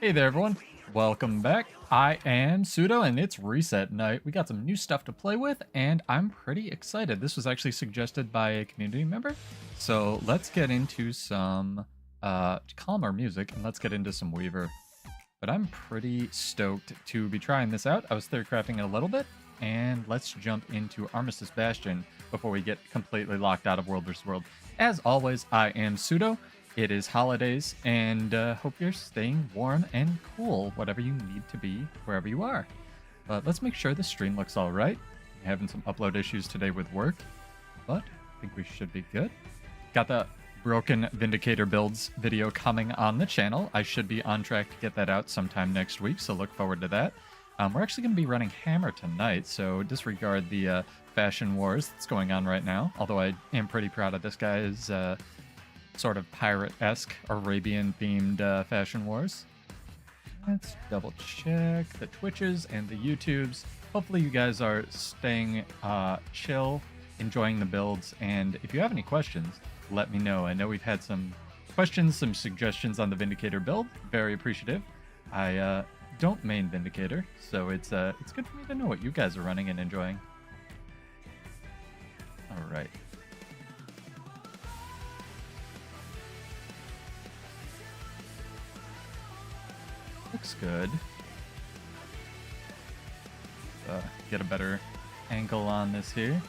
Hey there, everyone. Welcome back. I am Pseudo, and it's reset night. We got some new stuff to play with, and I'm pretty excited. This was actually suggested by a community member. So let's get into some calmer music, and let's get into some Weaver. But I'm pretty stoked to be trying this out. I was Theorycrafting it a little bit, and let's jump into Armistice Bastion before we get completely locked out of World vs. World. As always, I am Pseudo. It is holidays, and hope you're staying warm and cool, whatever you need to be, wherever you are. But let's make sure the stream looks all right. I'm having some upload issues today with work, but I think we should be good. Got the broken Vindicator Builds video coming on the channel. I should be on track to get that out sometime next week, so look forward to that. We're actually going to be running Hammer tonight, so disregard the fashion wars that's going on right now, although I am pretty proud of this guy's sort of pirate-esque, Arabian-themed fashion wars. Let's double check the Twitches and the YouTubes. Hopefully you guys are staying chill, enjoying the builds, and if you have any questions, let me know. I know we've had some questions, some suggestions on the Vindicator build. Very appreciative. I don't main Vindicator, so it's good for me to know what you guys are running and enjoying. All right. Looks good. Get a better angle on this here.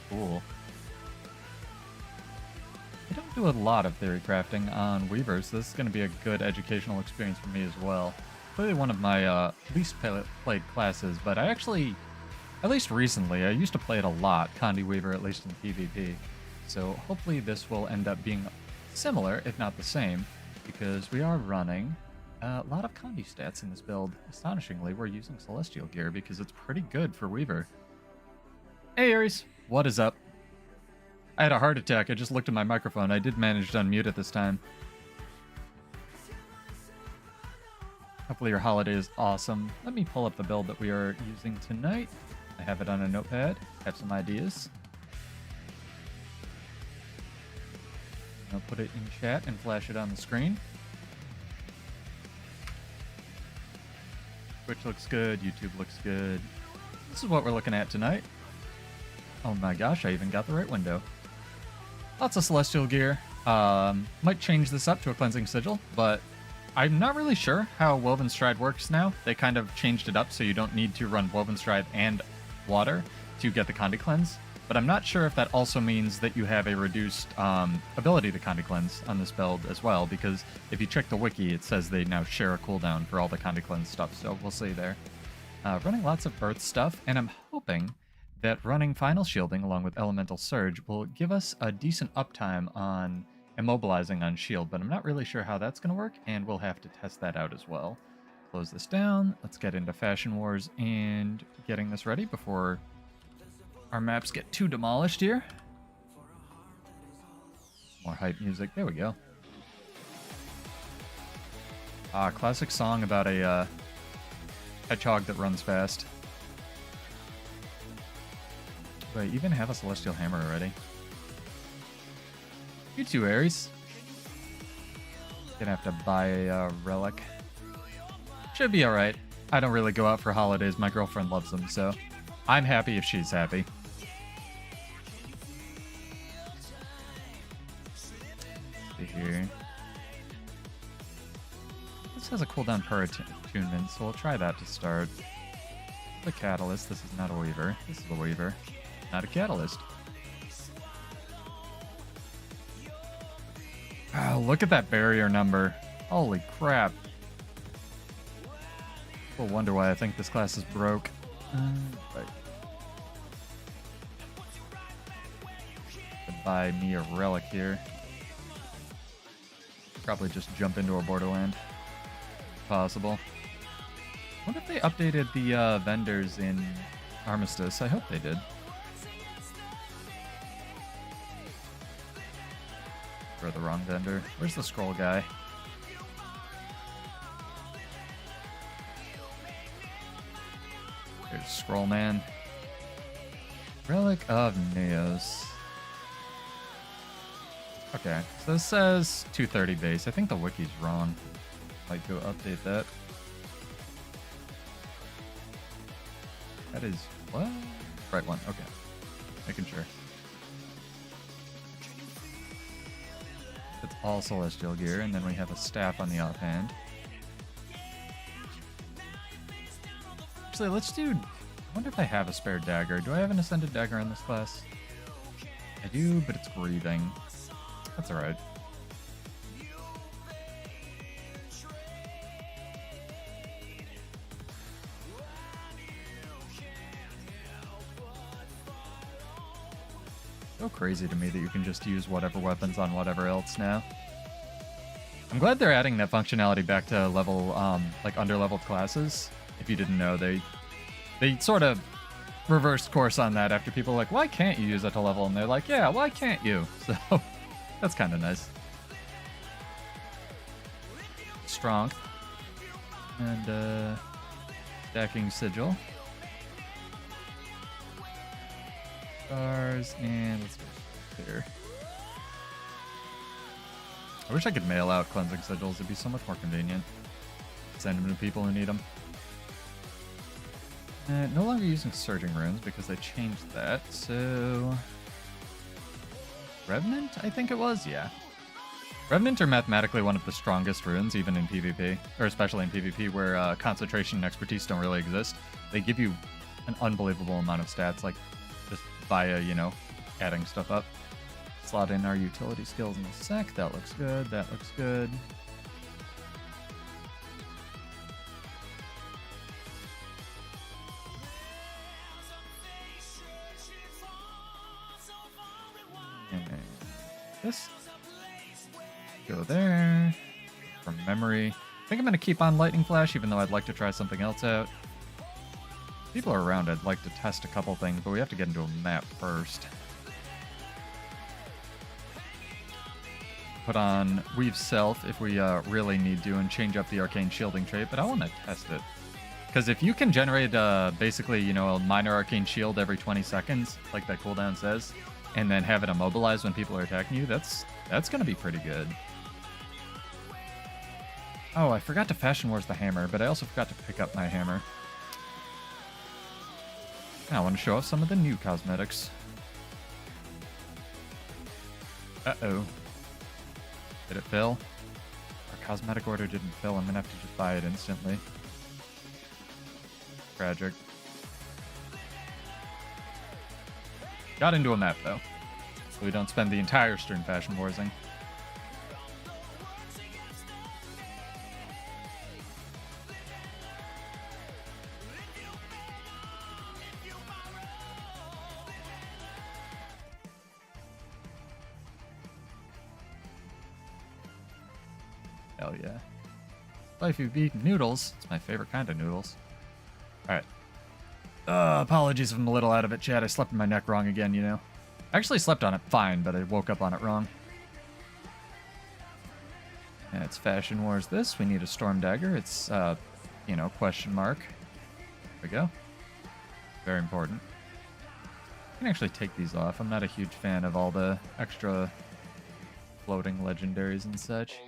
Cool. I don't do a lot of theory crafting on Weavers, so this is going to be a good educational experience for me as well. Clearly one of my least played classes, but I actually, at least recently, I used to play it a lot, Condi Weaver, at least in PvP. So hopefully this will end up being similar, if not the same, because we are running a lot of Condi stats in this build. Astonishingly, we're using Celestial gear because it's pretty good for Weaver. Hey Aries, what is up? I had a heart attack. I just looked at my microphone. I did manage to unmute it this time. Hopefully your holiday is awesome. Let me pull up the build that we are using tonight. I have it on a notepad. Have some ideas. I'll put it in chat and flash it on the screen. Twitch looks good. YouTube looks good. This is what we're looking at tonight. Oh my gosh, I even got the right window. Lots of Celestial gear. Might change this up to a Cleansing Sigil, but I'm not really sure how Woven Stride works now. They kind of changed it up so you don't need to run Woven Stride and water to get the Condi Cleanse. But I'm not sure if that also means that you have a reduced ability to Condi Cleanse on this build as well, because if you check the wiki, it says they now share a cooldown for all the Condi Cleanse stuff, so we'll see there. Running lots of Earth stuff, and I'm hoping that running Final Shielding along with Elemental Surge will give us a decent uptime on immobilizing on shield, but I'm not really sure how that's going to work, and we'll have to test that out as well. Close this down. Let's get into Fashion Wars and getting this ready before our maps get too demolished here. More hype music. There we go. Classic song about a hedgehog that runs fast. Do I even have a Celestial Hammer already? You too, Aries. Gonna have to buy a relic. Should be alright. I don't really go out for holidays. My girlfriend loves them, so I'm happy if she's happy. Here. This has a cooldown per attunement, so we'll try that to start. The Catalyst. This is not a Weaver. This is a Weaver. Not a Catalyst. Oh, look at that barrier number. Holy crap. We'll wonder why I think this class is broke. Right. Buy me a relic here. Probably just jump into a Borderland, if possible. What if they updated the vendors in Armistice? I hope they did. Or the wrong vendor. Where's the scroll guy? There's Scroll Man. Relic of Neos. Okay, so this says 230 base. I think the wiki's wrong. Might go update that. That is what? Right one. Okay, making sure. It's all celestial gear, and then we have a staff on the offhand. Actually, let's do... I wonder if I have a spare dagger. Do I have an ascended dagger in this class? I do, but it's grieving. That's alright. So crazy to me that you can just use whatever weapons on whatever else now. I'm glad they're adding that functionality back to level, like under-leveled classes. If you didn't know, they sort of reversed course on that after people were like, why can't you use it to level? And they're like, yeah, why can't you? So that's kind of nice. Strength. And stacking sigil. Stars, and let's go here. I wish I could mail out cleansing sigils. It'd be so much more convenient. Send them to people who need them. No longer using surging runes because they changed that. So, Revenant, I think it was. Yeah, Revenant are mathematically one of the strongest runes, even in PvP, or especially in PvP, where concentration and expertise don't really exist. They give you an unbelievable amount of stats, like just via, you know, adding stuff up. Slot in our utility skills in a sec. That looks good. That looks good. And this. Go there. From memory. I think I'm going to keep on Lightning Flash, even though I'd like to try something else out. People are around, I'd like to test a couple things, but we have to get into a map first. Put on Weave Self if we really need to, and change up the Arcane Shielding trait, but I want to test it. Because if you can generate basically, you know, a minor Arcane Shield every 20 seconds, like that cooldown says, and then have it immobilize when people are attacking you, that's going to be pretty good. Oh, I forgot to Fashion Wars the hammer, but I also forgot to pick up my hammer. I want to show off some of the new cosmetics. Uh-oh. Did it fill? Our cosmetic order didn't fill. I'm going to have to just buy it instantly. Tragic. Got into a map, though. So we don't spend the entire stream Fashion Warsing. Hell yeah. Life you beat noodles. It's my favorite kind of noodles. Alright. Apologies if I'm a little out of it, Chad. I slept in my neck wrong again, you know. I actually slept on it fine, but I woke up on it wrong. Yeah, it's Fashion Wars this. We need a Storm Dagger. It's, you know, question mark. There we go. Very important. I can actually take these off. I'm not a huge fan of all the extra floating legendaries and such.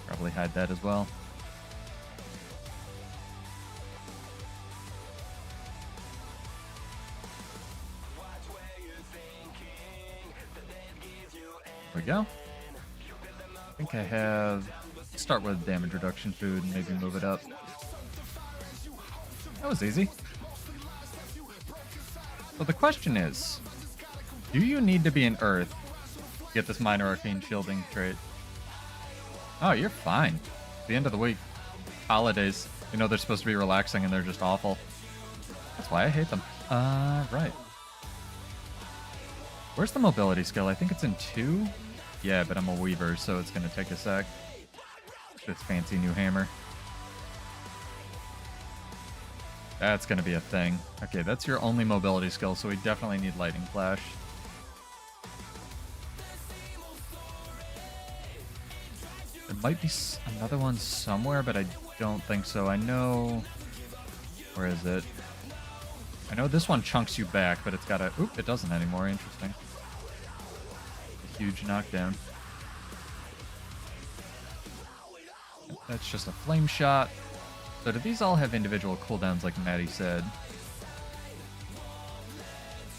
Probably hide that as well. There we go. I think I have... Start with damage reduction food and maybe move it up. That was easy. So the question is, do you need to be in Earth to get this minor arcane shielding trait? Oh, you're fine. It's the end of the week. Holidays. You know they're supposed to be relaxing and they're just awful. That's why I hate them. Right. Where's the mobility skill? I think it's in 2? Yeah, but I'm a weaver, so it's going to take a sec. This fancy new hammer. That's going to be a thing. Okay, that's your only mobility skill, so we definitely need Lightning Flash. There might be another one somewhere, but I don't think so. I know... Where is it? I know this one chunks you back, but it's got a... Oop, it doesn't anymore. Interesting. huge knockdown. That's just a flame shot. So do these all have individual cooldowns like Maddie said?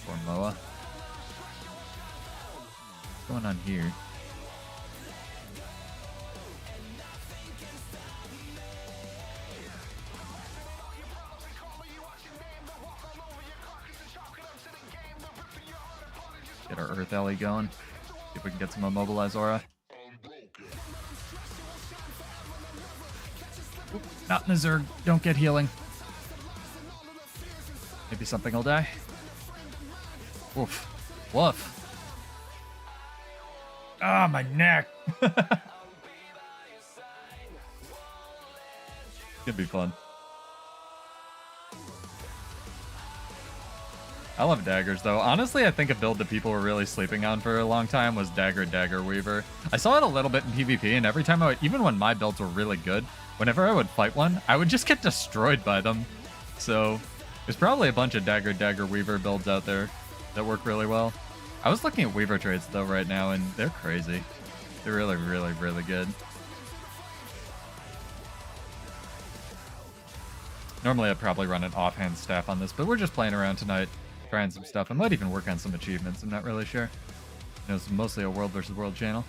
Or Moa? What's going on here? Get our Earth Alley going. See if we can get some immobilize aura. Oop, not in the Zerg. Don't get healing. Maybe something will die. Woof. Woof. Ah, my neck. Could be fun. I love daggers, though. Honestly, I think a build that people were really sleeping on for a long time was Dagger Weaver. I saw it a little bit in PvP, and every time even when my builds were really good, whenever I would fight one, I would just get destroyed by them. So there's probably a bunch of Dagger Weaver builds out there that work really well. I was looking at Weaver trades, though, right now, and they're crazy. They're really, really, really good. Normally, I'd probably run an offhand staff on this, but we're just playing around tonight. Trying some stuff. I might even work on some achievements. I'm not really sure. You know, it's mostly a world versus world channel.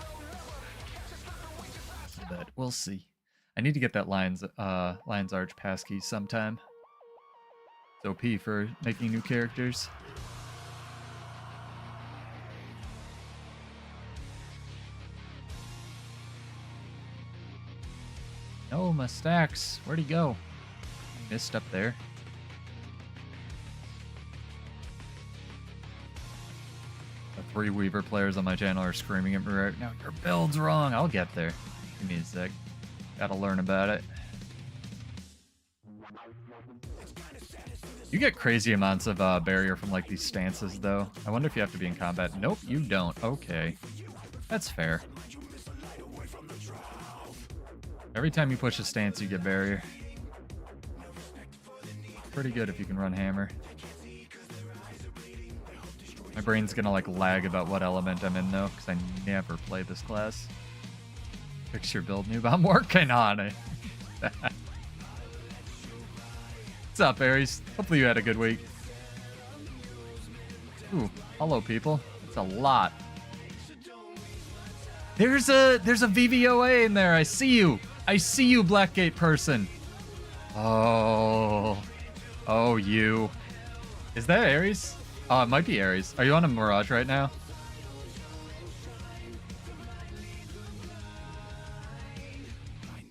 But we'll see. I need to get that Lion's Arch passkey sometime. It's OP for making new characters. No, my stacks. Where'd he go? I missed up there. The 3 Weaver players on my channel are screaming at me right now. Your build's wrong. I'll get there. Give me a sec. Gotta learn about it. You get crazy amounts of barrier from like these stances, though. I wonder if you have to be in combat. Nope, you don't. Okay. That's fair. Every time you push a stance, you get barrier. Pretty good if you can run hammer. My brain's gonna like lag about what element I'm in though, because I never play this class. Fix your build noob. I'm working on it. What's up, Aries? Hopefully you had a good week. Ooh, hello people. It's a lot. There's a VVOA in there. I see you. I see you, Blackgate person. Oh, you. Is that Aries? Oh, it might be Aries. Are you on a Mirage right now?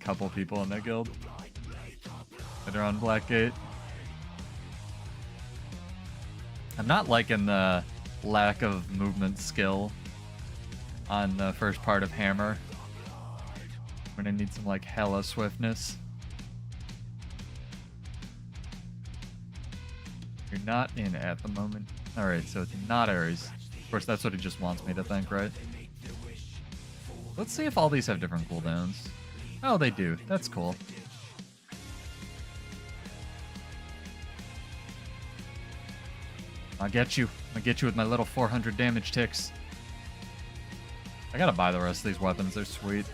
Couple people in that guild that are on Blackgate. I'm not liking the lack of movement skill on the first part of Hammer. I'm gonna need some like hella swiftness. You're not in at the moment. Alright, so it's not Aries. Of course, that's what it just wants me to think, right? Let's see if all these have different cooldowns. Oh, they do. That's cool. I'll get you. I'll get you with my little 400 damage ticks. I gotta buy the rest of these weapons. They're sweet.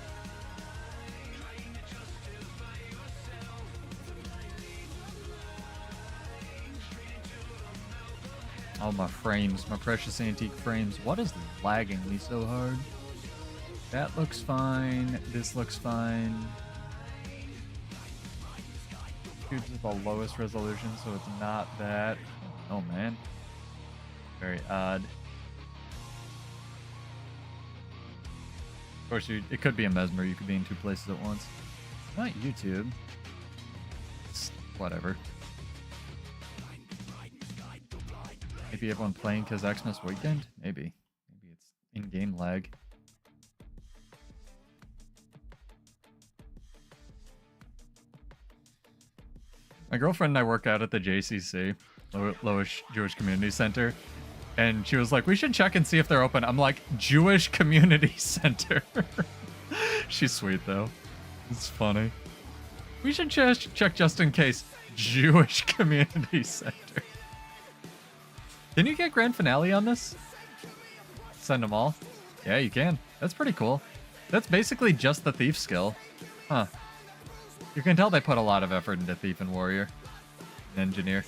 Oh, my frames. My precious antique frames. What is lagging me so hard? That looks fine. This looks fine. This is the lowest resolution, so it's not that. Oh, man. Very odd. Of course, it could be a Mesmer. You could be in 2 places at once. Not YouTube. It's whatever. Maybe everyone playing because Xmas weekend? Maybe. Maybe it's in-game lag. My girlfriend and I work out at the JCC, Lowish Jewish Community Center, and she was like, we should check and see if they're open. I'm like, Jewish Community Center. She's sweet, though. It's funny. We should check just in case. Jewish Community Center. Can you get grand finale on this? Send them all. Yeah, you can. That's pretty cool. That's basically just the thief skill. Huh. You can tell they put a lot of effort into thief and warrior. And engineer.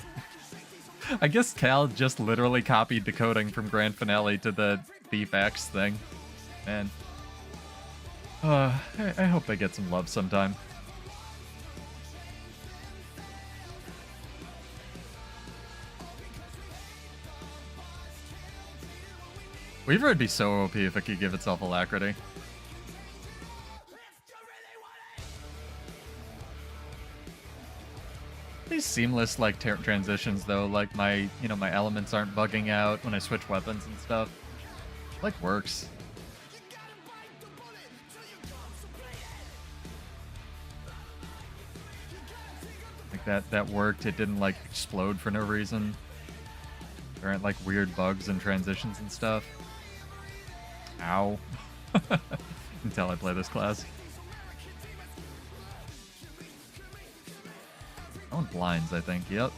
I guess Cal just literally copied decoding from Grand Finale to the thief axe thing. Man. I hope they get some love sometime. Weaver would be so OP if it could give itself alacrity. These seamless like transitions though, like my my elements aren't bugging out when I switch weapons and stuff. Like works. Like that worked. It didn't like explode for no reason. There aren't like weird bugs and transitions and stuff. Ow. Until I play this class. That one blinds, I think. Yep.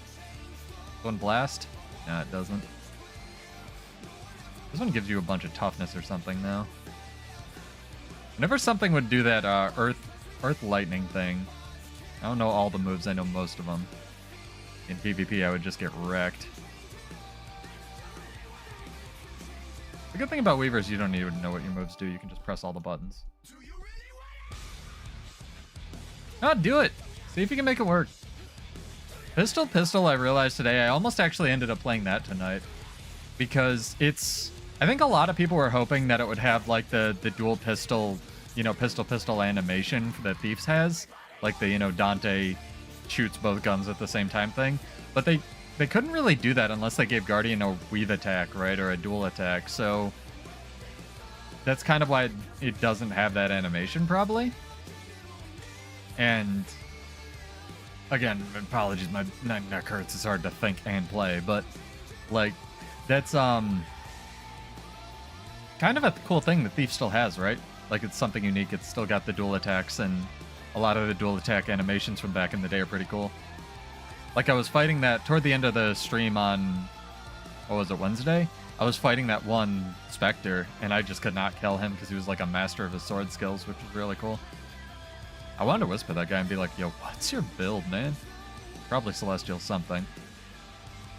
One blast? No, it doesn't. This one gives you a bunch of toughness or something now. Whenever something would do that earth lightning thing, I don't know all the moves, I know most of them. In PvP, I would just get wrecked. The good thing about Weaver is you don't even know what your moves do. You can just press all the buttons. Ah, do it! See if you can make it work. Pistol, I realized today, I almost actually ended up playing that tonight. Because it's... I think a lot of people were hoping that it would have, like, the dual pistol, pistol animation that Thieves has. Like the, Dante shoots both guns at the same time thing. But they couldn't really do that unless they gave Guardian a weave attack, right? Or a dual attack. So that's kind of why it doesn't have that animation, probably. And again, apologies, my neck hurts. It's hard to think and play, but like that's kind of a cool thing that Thief still has, right? Like it's something unique. It's still got the dual attacks, and a lot of the dual attack animations from back in the day are pretty cool. Like I was fighting that toward the end of the stream on, what was it, Wednesday? I was fighting that one Spectre, and I just could not kill him because he was like a master of his sword skills, which was really cool. I wanted to whisper that guy and be like, yo, what's your build, man? Probably Celestial something.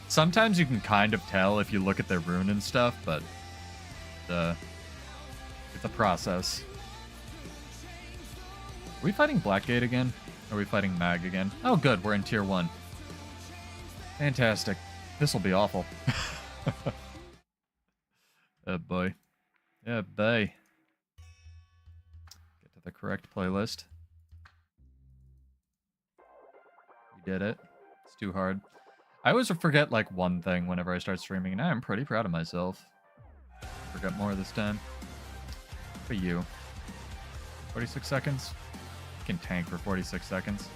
Sometimes you can kind of tell if you look at their rune and stuff, but it's a process. Are we fighting Blackgate again? Or are we fighting Mag again? Oh, good. We're in Tier 1. Fantastic. This will be awful. Oh, boy. Yeah, boy. Get to the correct playlist. We did it. It's too hard. I always forget, like, one thing whenever I start streaming, and I'm pretty proud of myself. Forgot more this time. For you. 46 seconds? You can tank for 46 seconds.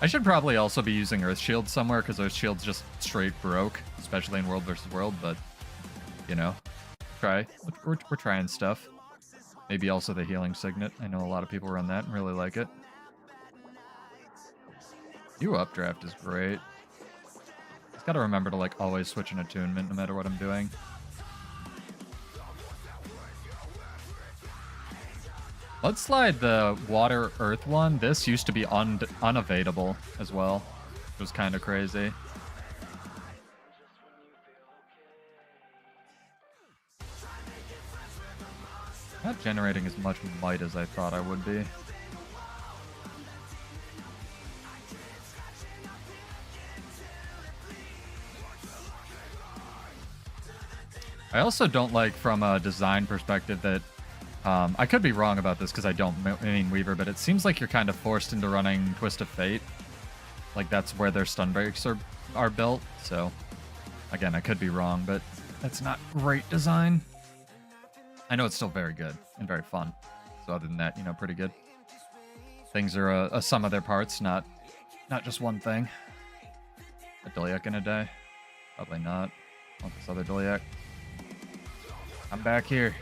I should probably also be using Earth Shield somewhere, because Earth Shield's just straight broke, especially in World vs. World, but, try. We're trying stuff. Maybe also the Healing Signet. I know a lot of people run that and really like it. You Updraft is great. Just gotta remember to, like, always switch an attunement no matter what I'm doing. Let's slide the Water Earth one. This used to be unavailable as well. It was kind of crazy. Not generating as much might as I thought I would be. I also don't like, from a design perspective, that I could be wrong about this because I don't mean Weaver, but it seems like you're kind of forced into running Twist of Fate. Like that's where their stun breaks are built. So again, I could be wrong, but that's not great design. I know it's still very good and very fun. So other than that, pretty good. Things are a sum of their parts, not just one thing. A Diliac gonna die? Probably not. I want this other Diliac. I'm back here.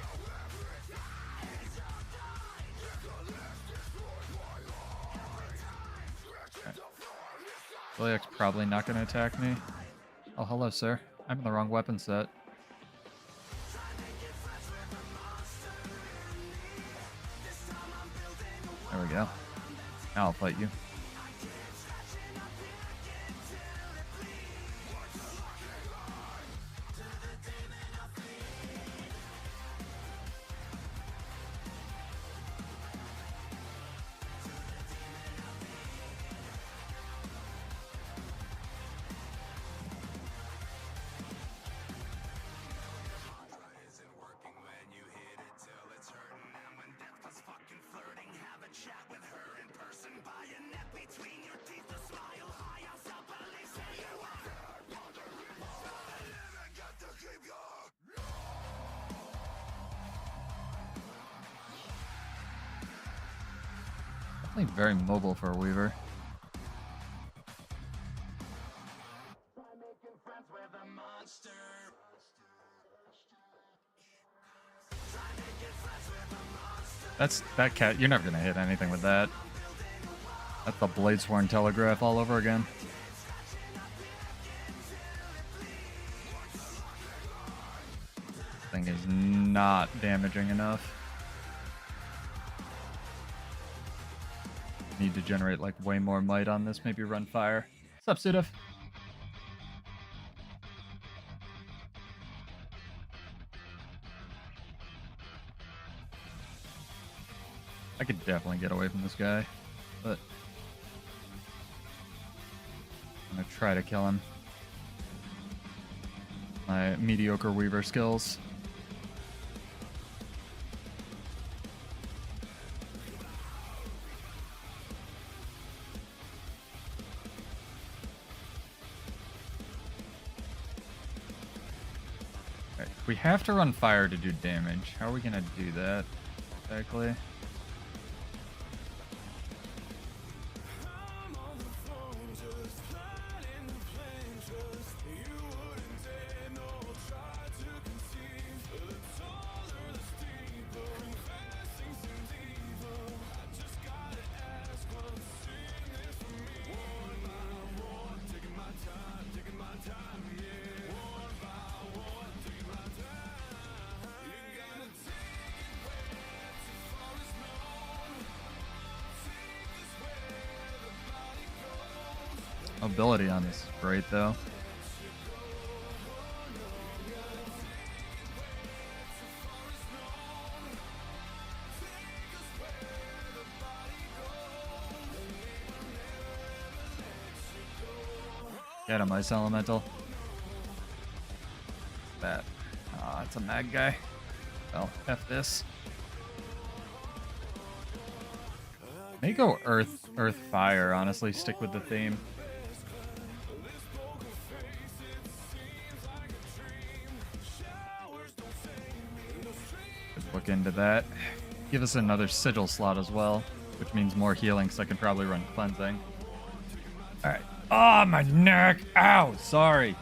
Diliac's probably not going to attack me. Oh, hello, sir. I'm in the wrong weapon set. I'll fight you. Definitely very mobile for a weaver. That cat. You're never gonna hit anything with that. That's the Bladesworn Telegraph all over again. Thing is not damaging enough. Need to generate like way more might on this. Maybe run fire. What's up, Sudif? I could definitely get away from this guy, but I'm gonna try to kill him. My mediocre weaver skills. We have to run fire to do damage. How are we gonna do that exactly? Ability on this is great though. Get him, Ice Elemental. That. Oh, that's a mag guy. Well, F this. May go Earth, Fire, honestly. Stick with the theme. Look into that. Give us another sigil slot as well, which means more healing, so I can probably run cleansing. Alright. Oh, my neck! Ow! Sorry.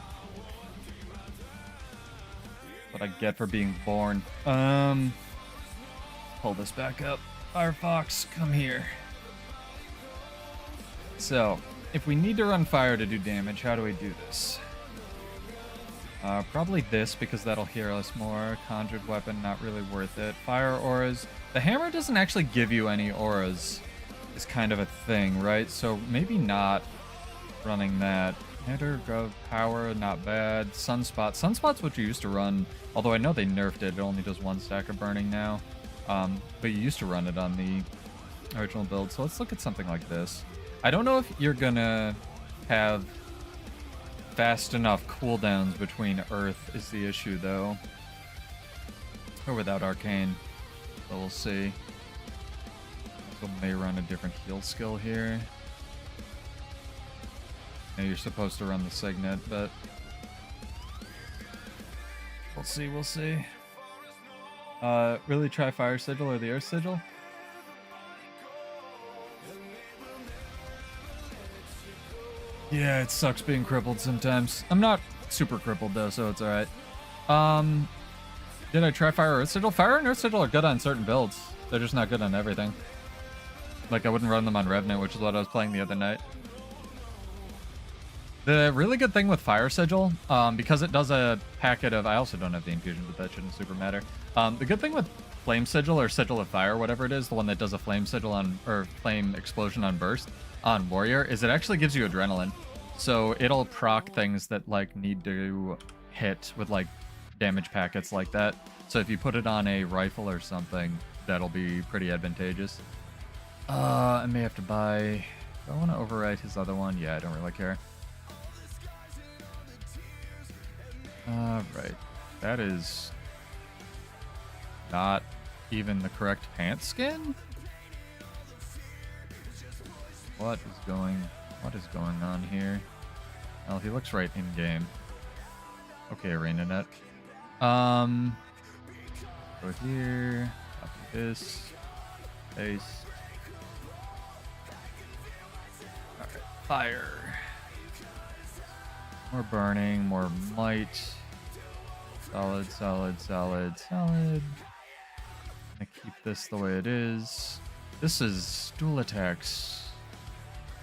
What I get for being born. Pull this back up. Firefox, come here. So, if we need to run fire to do damage, how do we do this? Probably this, because that'll heal us more. Conjured weapon, not really worth it. Fire auras. The hammer doesn't actually give you any auras. Is kind of a thing, right? So maybe not running that. Hitter, Gov, power, not bad. Sunspot. Sunspot's what you used to run, although I know they nerfed it. It only does 1 stack of burning now. But you used to run it on the original build. So let's look at something like this. I don't know if you're gonna have fast enough cooldowns between Earth is the issue, though. Or without Arcane. So we'll see. So may run a different heal skill here. Yeah, you're supposed to run the Signet, but we'll see, we'll see. Really try Fire Sigil or the Earth Sigil? Yeah, it sucks being crippled sometimes. I'm not super crippled though, so it's alright. Did I try Fire or Earth Sigil? Fire and Earth Sigil are good on certain builds. They're just not good on everything. Like, I wouldn't run them on Revenant, which is what I was playing the other night. The really good thing with Fire Sigil, because it does a packet of... I also don't have the infusion, but that shouldn't super matter. The good thing with flame sigil or sigil of fire, whatever it is, the one that does a flame sigil on, or flame explosion on burst on warrior, is it actually gives you adrenaline. So it'll proc things that like need to hit with like damage packets like that. So if you put it on a rifle or something, that'll be pretty advantageous. I may have to buy... Do I want to overwrite his other one? Yeah, I don't really care. Right. That is not even the correct pants skin? What is going on here? Well, he looks right in game. Okay, arenanet. Go here. Copy this. Paste. Alright, fire. More burning, more might. Solid, solid, solid, solid. Gonna keep this the way it is. This is dual attacks.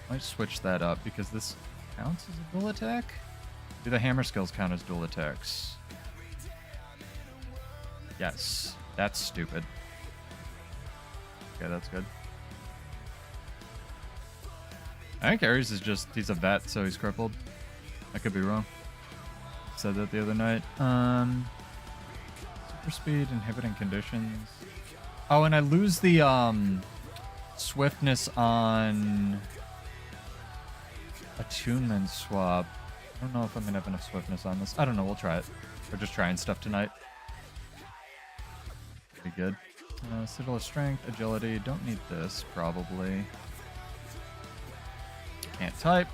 Might switch that up because this counts as a dual attack? Do the hammer skills count as dual attacks? Yes. That's stupid. Okay, that's good. I think Ares is just, he's a vet, so he's crippled. I could be wrong. Said that the other night. Super speed, inhibiting conditions. Oh, and I lose the swiftness on attunement swap. I don't know if I'm gonna have enough swiftness on this. I don't know, we'll try it. We're just trying stuff tonight. Pretty good. Sigil of strength, agility. Don't need this, probably. Can't type.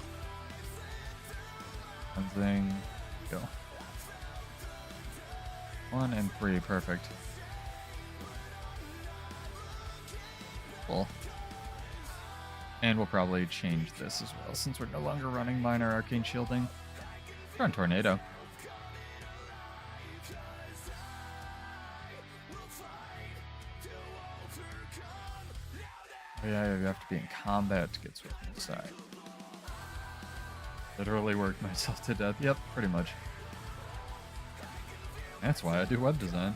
Cleansing. Go. 1 and 3, perfect. Cool. And we'll probably change this as well, since we're no longer running minor arcane shielding. We're on tornado. Oh yeah, you have to be in combat to get swift inside. Literally worked myself to death. Yep, pretty much. That's why I do web design.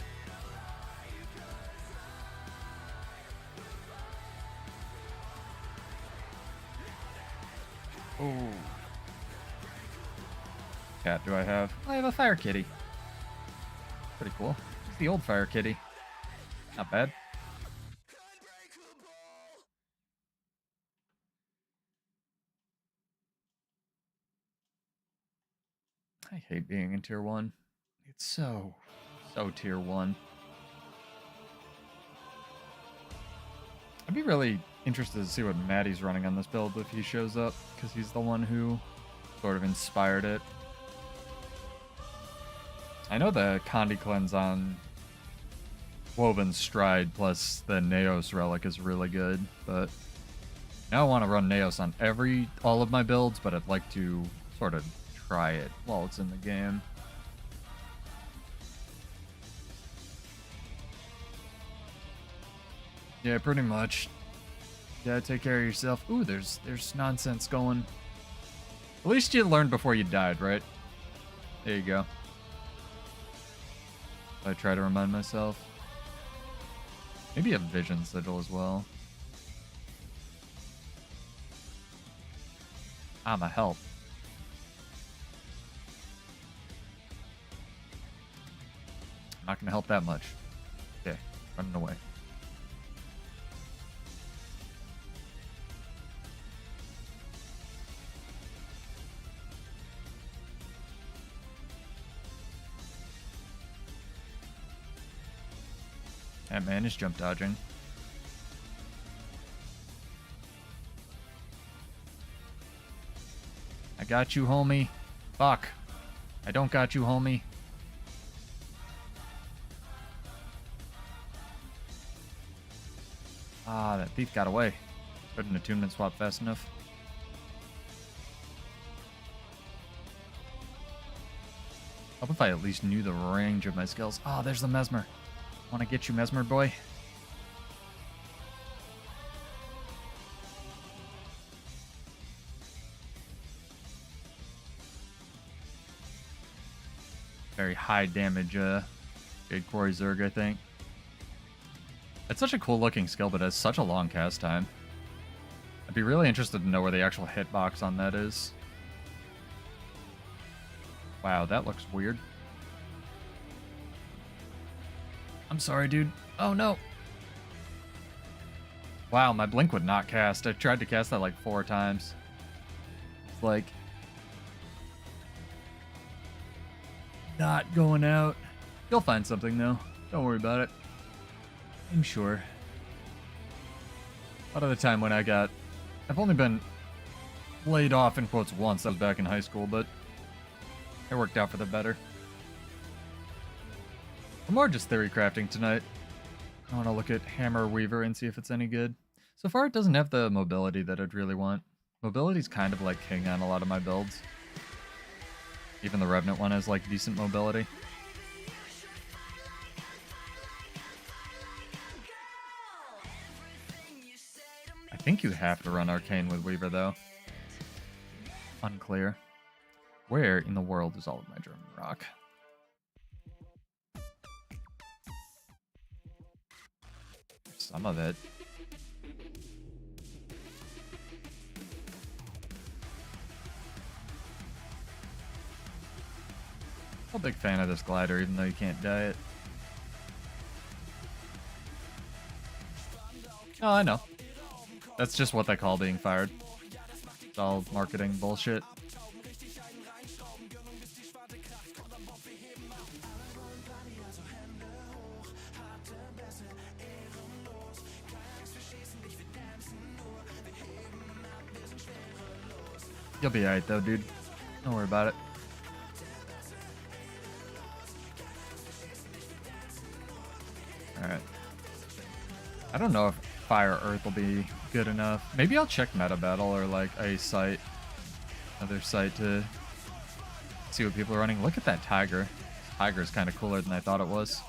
Oh. Cat do I have? I have a fire kitty. Pretty cool. It's the old fire kitty. Not bad. I hate being in tier 1. It's so tier 1. I'd be really interested to see what Maddie's running on this build if he shows up, because he's the one who sort of inspired it. I know the Condi cleanse on Woven Stride plus the Naos relic is really good, but now I want to run Naos on all of my builds, but I'd like to sort of try it while it's in the game. Yeah, pretty much. Yeah, take care of yourself. Ooh, there's nonsense going. At least you learned before you died, right? There you go. I try to remind myself. Maybe a vision sigil as well. I'ma help. I'm not gonna help that much. Okay, running away. That man is jump dodging. I got you, homie. Fuck. I don't got you, homie. Ah, that thief got away. Couldn't attunement swap fast enough. How if I at least knew the range of my skills? Oh, there's the Mesmer. Want to get you, Mesmer boy? Very high damage, Jade Quarry Zerg, I think. It's such a cool looking skill, but it has such a long cast time. I'd be really interested to know where the actual hitbox on that is. Wow, that looks weird. I'm sorry, dude. Oh, no. Wow, my blink would not cast. I tried to cast that like 4 times. It's like... not going out. You'll find something, though. Don't worry about it. I'm sure. A lot of the time when I've only been laid off in quotes once. I was back in high school, but it worked out for the better. I'm more just Theorycrafting tonight. I want to look at Hammer Weaver and see if it's any good. So far, it doesn't have the mobility that I'd really want. Mobility's kind of like king on a lot of my builds. Even the Revenant one has like decent mobility. I think you have to run Arcane with Weaver, though. Unclear. Where in the world is all of my German rock? Some of it. I'm a big fan of this glider, even though you can't dye it. Oh, I know. That's just what they call being fired. It's all marketing bullshit. You'll be alright though, dude. Don't worry about it. Alright. I don't know if Fire Earth will be good enough. Maybe I'll check Meta Battle or like a site, another site to see what people are running. Look at that Tiger. Tiger's kind of cooler than I thought it was.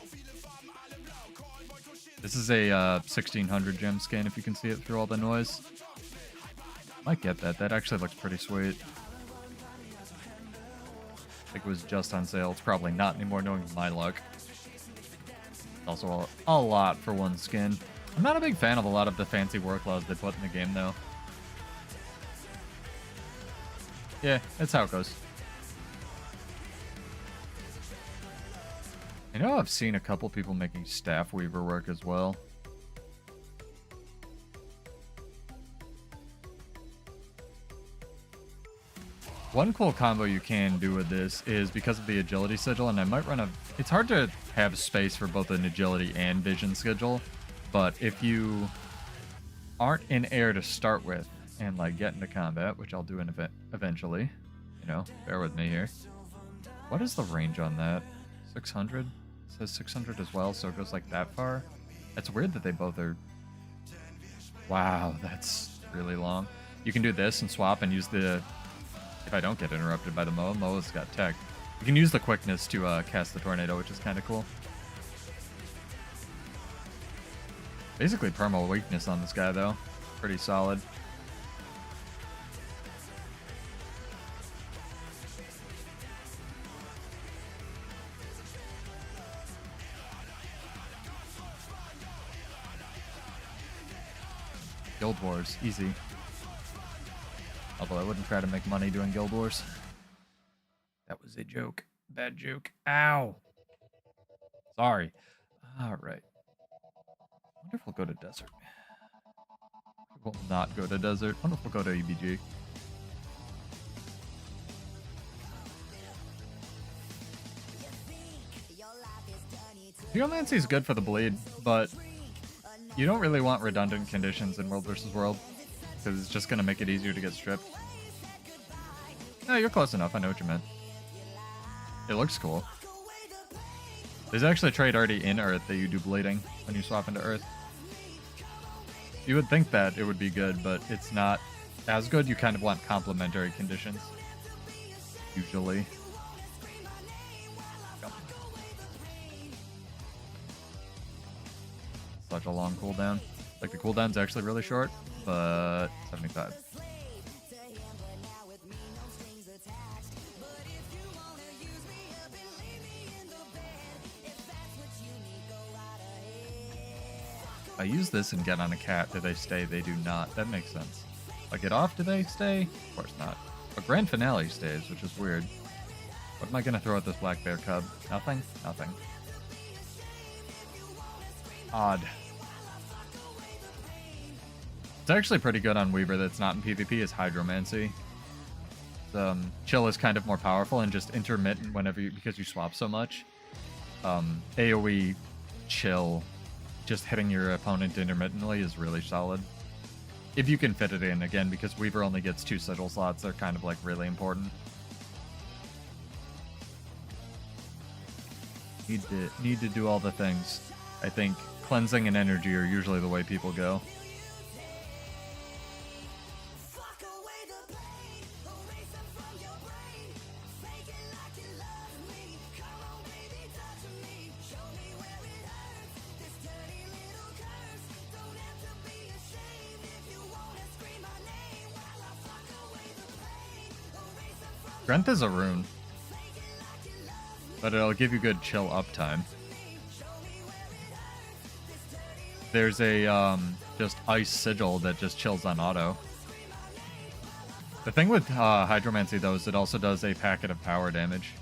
This is a 1600 gem skin if you can see it through all the noise. Might get that. That actually looks pretty sweet. I think it was just on sale. It's probably not anymore knowing my luck. Also a lot for one skin. I'm not a big fan of a lot of the fancy workloads they put in the game, though. Yeah, that's how it goes. I know I've seen a couple people making Staff Weaver work as well. One cool combo you can do with this is because of the agility sigil, and I might run a... It's hard to have space for both an agility and vision sigil, but if you aren't in air to start with and like get into combat, which I'll do in eventually, you know, bear with me here. What is the range on that? 600? It says 600 as well, so it goes like that far. That's weird that they both are... Wow, that's really long. You can do this and swap and use the... If I don't get interrupted by the Moa, Moa's got tech. You can use the quickness to cast the tornado, which is kind of cool. Basically perma weakness on this guy, though. Pretty solid. Guildwars, easy. Although I wouldn't try to make money doing Guild Wars. That was a joke. Bad joke. Ow! Sorry. Alright. I wonder if we'll go to desert. We'll not go to desert. I wonder if we'll go to EBG. Geomancy is good for the bleed, but you don't really want redundant conditions in World vs. World, because it's just going to make it easier to get stripped. No, you're close enough. I know what you meant. It looks cool. There's actually a trait already in Earth that you do bleeding when you swap into Earth. You would think that it would be good, but it's not as good. You kind of want complementary conditions. Usually. Such a long cooldown. Like, the cooldown's actually really short, but 75. If I use this and get on a cat, do they stay? They do not. That makes sense. If I get off, do they stay? Of course not. But Grand Finale stays, which is weird. What am I going to throw at this black bear cub? Nothing? Nothing. Odd. It's actually pretty good on Weaver that's not in PvP is Hydromancy. Chill is kind of more powerful and just intermittent whenever you, because you swap so much. AoE chill, just hitting your opponent intermittently is really solid. If you can fit it in, again, because Weaver only gets 2 sigil slots, they're kind of like really important. Need to do all the things. I think cleansing and energy are usually the way people go. Strength is a rune, but it'll give you good chill uptime. There's a just ice sigil that just chills on auto. The thing with Hydromancy though is it also does a packet of power damage.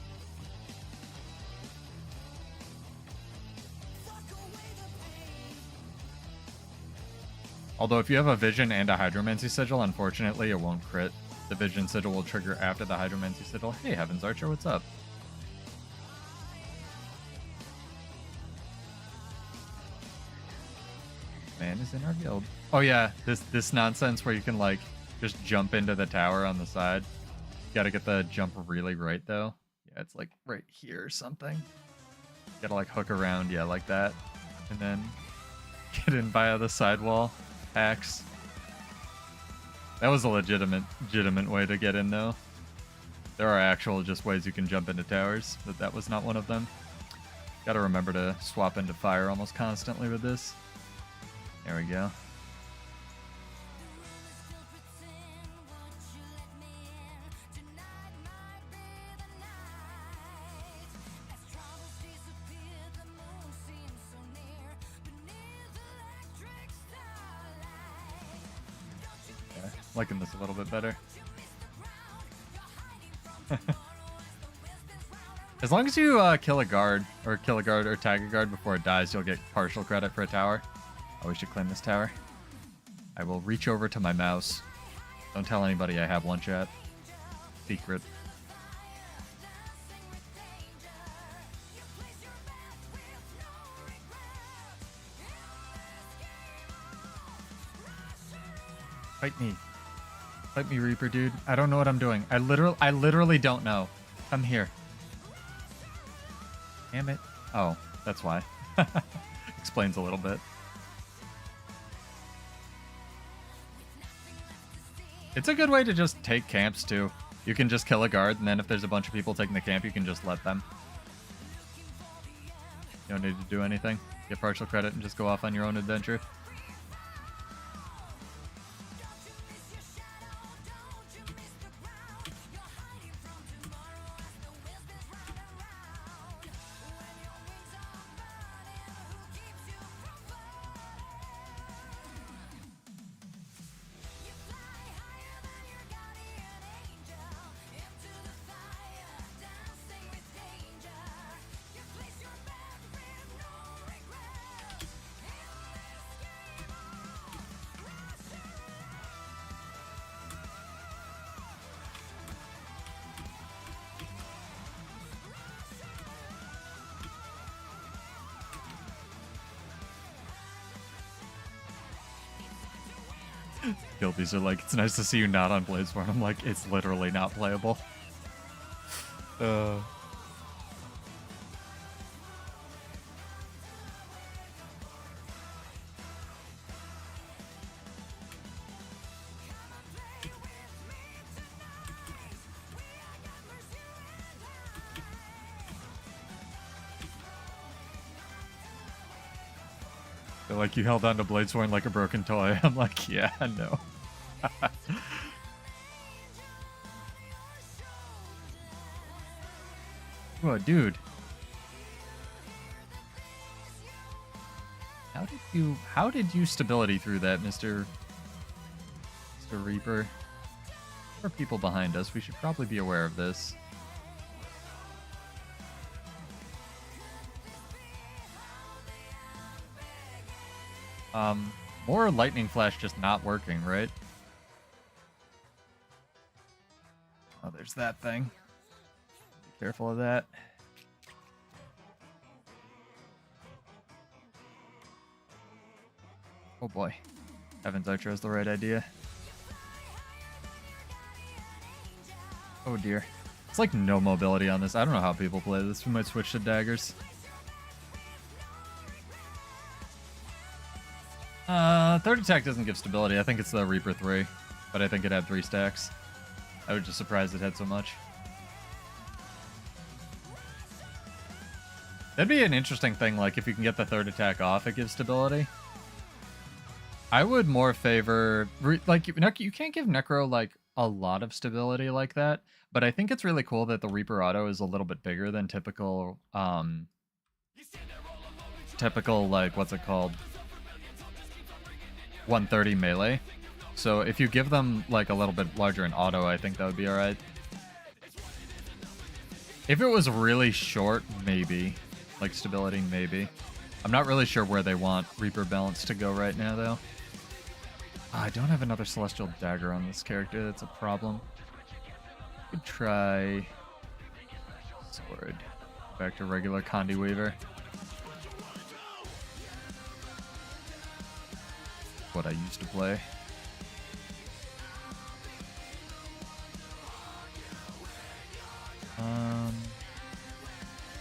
Although if you have a Vision and a Hydromancy sigil, unfortunately it won't crit. The Vision sigil will trigger after the Hydromancy sigil. Hey, Heavens Archer, what's up? Man is in our guild. Oh yeah, this nonsense where you can like just jump into the tower on the side. You gotta get the jump really right though. Yeah, it's like right here or something. You gotta like hook around, yeah, like that. And then get in via the sidewall. Axe. That was a legitimate way to get in, though. There are actual just ways you can jump into towers, but that was not one of them. Gotta remember to swap into fire almost constantly with this. There we go. Liking this a little bit better. As long as you kill a guard or tag a guard before it dies, you'll get partial credit for a tower. Oh, we should claim this tower. I will reach over to my mouse. Don't tell anybody I have one, chat. Secret. Fight me. Fight me, Reaper, dude. I don't know what I'm doing. I literally don't know. Come here. Damn it. Oh, that's why. Explains a little bit. It's a good way to just take camps, too. You can just kill a guard, and then if there's a bunch of people taking the camp, you can just let them. You don't need to do anything. Get partial credit and just go off on your own adventure. Guildies are like, it's nice to see you not on Bladesborn. I'm like, it's literally not playable. They're like, you held on to Bladesborn like a broken toy. I'm like, yeah, no. Whoa, dude. How How did you stability through that, Mr. Reaper? There are people behind us. We should probably be aware of this. More lightning flash just not working, right? Oh, there's that thing. Be careful of that. Oh boy. Heaven's Archer is the right idea. Oh dear. It's like no mobility on this. I don't know how people play this. We might switch to daggers. Third attack doesn't give stability. I think it's the Reaper 3, but I think it had 3 stacks. I was just surprised it had so much. That'd be an interesting thing, like if you can get the third attack off, it gives stability. I would more favor, like, you can't give Necro, like, a lot of stability like that, but I think it's really cool that the Reaper auto is a little bit bigger than typical, like, what's it called? 130 melee. So if you give them, like, a little bit larger in auto, I think that would be alright. If it was really short, maybe. Like, stability, maybe. I'm not really sure where they want Reaper balance to go right now, though. I don't have another Celestial Dagger on this character. That's a problem. Could try Sword. Back to regular Condi Weaver. What I used to play.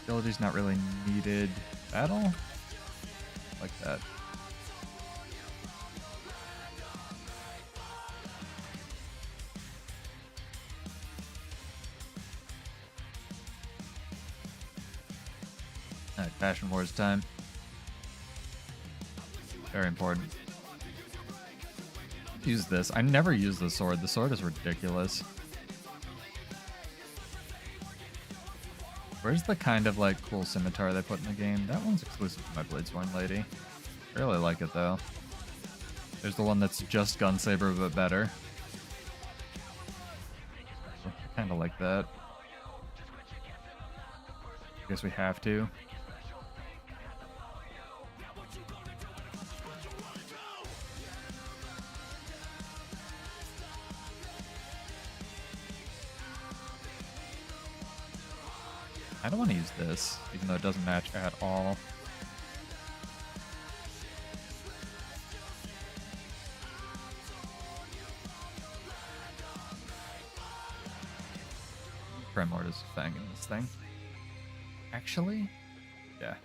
Ability's not really needed. Battle? Like that. Alright, Passion Wars time. Very important. Use this. I never use the sword. The sword is ridiculous. Where's the kind of like cool scimitar they put in the game? That one's exclusive to my Bladesworn lady. I really like it though. There's the one that's just Gunsaber but better. I kind of like that. I guess we have to. I don't want to use this, even though it doesn't match at all. Primordius fanging this thing. Actually? Yeah.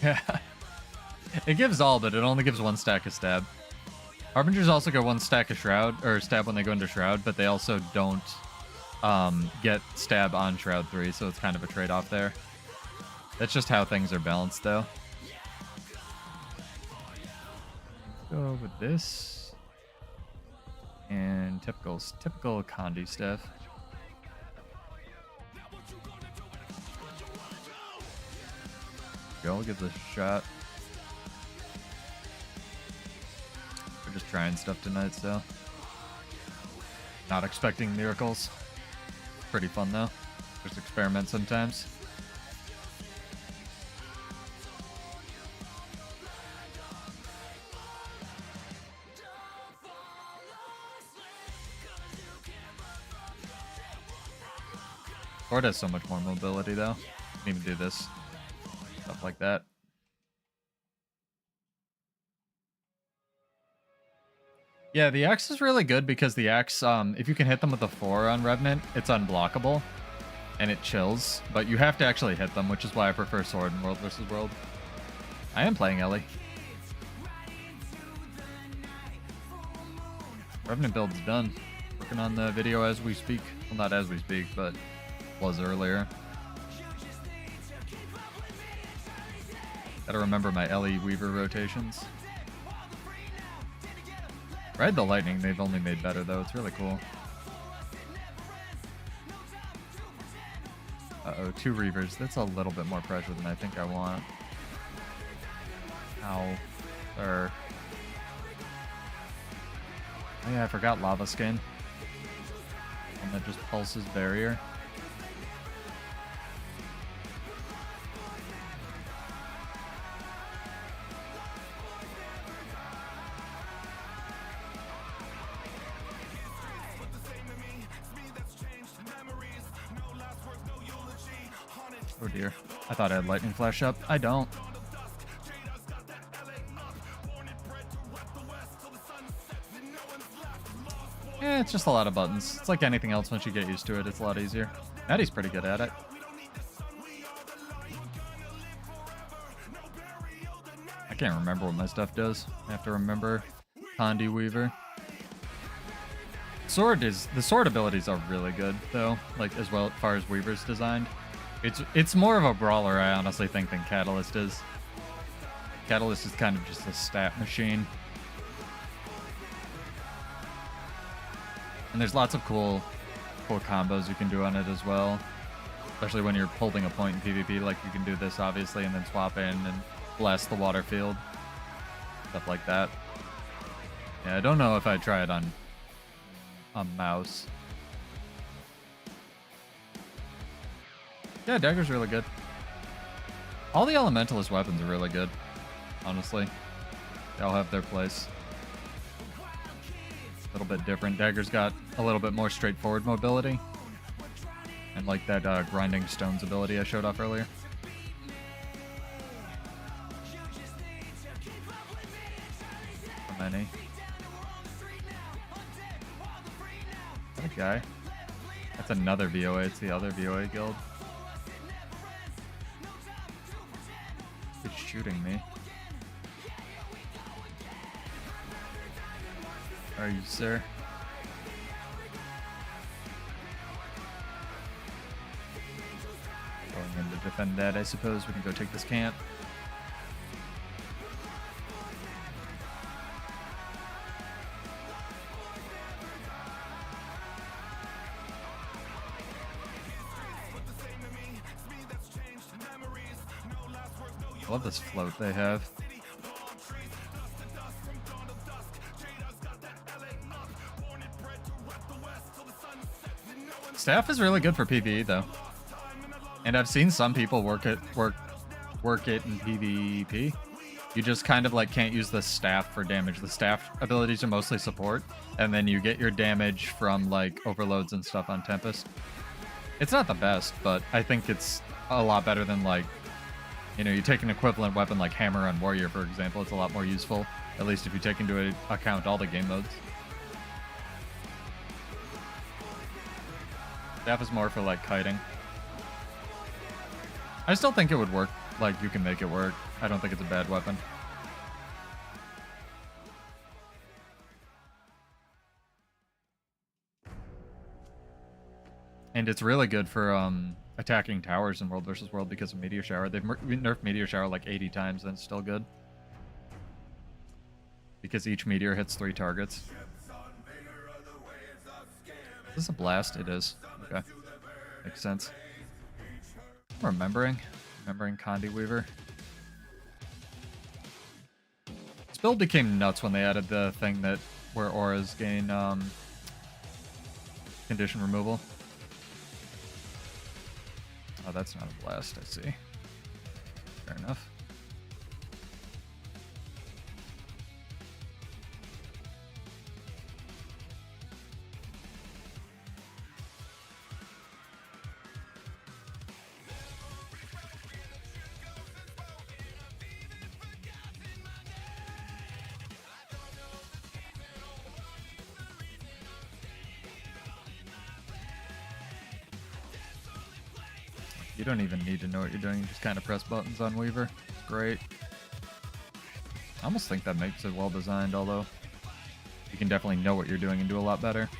Yeah. It gives all, but it only gives 1 stack of stab. Harbingers also get 1 stack of Shroud, or stab when they go into Shroud, but they also don't get stab on Shroud 3, so it's kind of a trade-off there. That's just how things are balanced, though. Go with this. And typical Condi stuff. Go, give this a shot. We're just trying stuff tonight, so. Not expecting miracles. Pretty fun, though. Just experiment sometimes. Sword has so much more mobility, though. You can even do this. Stuff like that. Yeah, the axe is really good because the axe, if you can hit them with a 4 on Revenant, it's unblockable. And it chills. But you have to actually hit them, which is why I prefer sword in World vs. World. I am playing Ellie. Revenant build's done. Working on the video as we speak. Well, not as we speak, but was earlier. Gotta remember my Ellie Weaver rotations. Ride the Lightning, they've only made better though. It's really cool. Uh-oh, 2 Reavers. That's a little bit more pressure than I think I want. Ow. Or... Oh yeah, I forgot Lava Skin. And that just pulses barrier. Oh dear. I thought I had lightning flash up. I don't. Yeah, it's just a lot of buttons. It's like anything else. Once you get used to it, it's a lot easier. Maddie's pretty good at it. I can't remember what my stuff does. I have to remember Condi Weaver. The sword abilities are really good though, like as far as Weaver's designed. It's more of a brawler, I honestly think, than Catalyst is. Catalyst is kind of just a stat machine. And there's lots of cool combos you can do on it as well. Especially when you're holding a point in PvP, like you can do this obviously and then swap in and blast the water field. Stuff like that. Yeah, I don't know if I'd try it on a mouse. Yeah, Dagger's really good. All the Elementalist weapons are really good, honestly. They all have their place. A little bit different. Dagger's got a little bit more straightforward mobility. And like that grinding stones ability I showed off earlier. How many? Is that a guy? That's another VOA. It's the other VOA guild. He's shooting me. Are you, sir? Going in to defend that, I suppose. We can go take this camp. I love this float they have. Staff is really good for PvE though, and I've seen some people work it in PvP. You just kind of like can't use the staff for damage. The staff abilities are mostly support, and then you get your damage from like overloads and stuff on Tempest. It's not the best, but I think it's a lot better than like, you know, you take an equivalent weapon like Hammer on Warrior, for example. It's a lot more useful, at least if you take into account all the game modes. Staff is more for like kiting. I still think it would work. Like, you can make it work. I don't think it's a bad weapon. And it's really good for attacking towers in World vs. World because of Meteor Shower. They've nerfed Meteor Shower like 80 times and it's still good. Because each meteor hits 3 targets. Is this a blast? It is. Okay. Makes sense. I'm remembering Condi Weaver. This build became nuts when they added the thing that where auras gain condition removal. Oh, that's not a blast, I see. Fair enough. You don't even need to know what you're doing. You just kind of press buttons on Weaver. It's great. I almost think that makes it well designed, although you can definitely know what you're doing and do a lot better.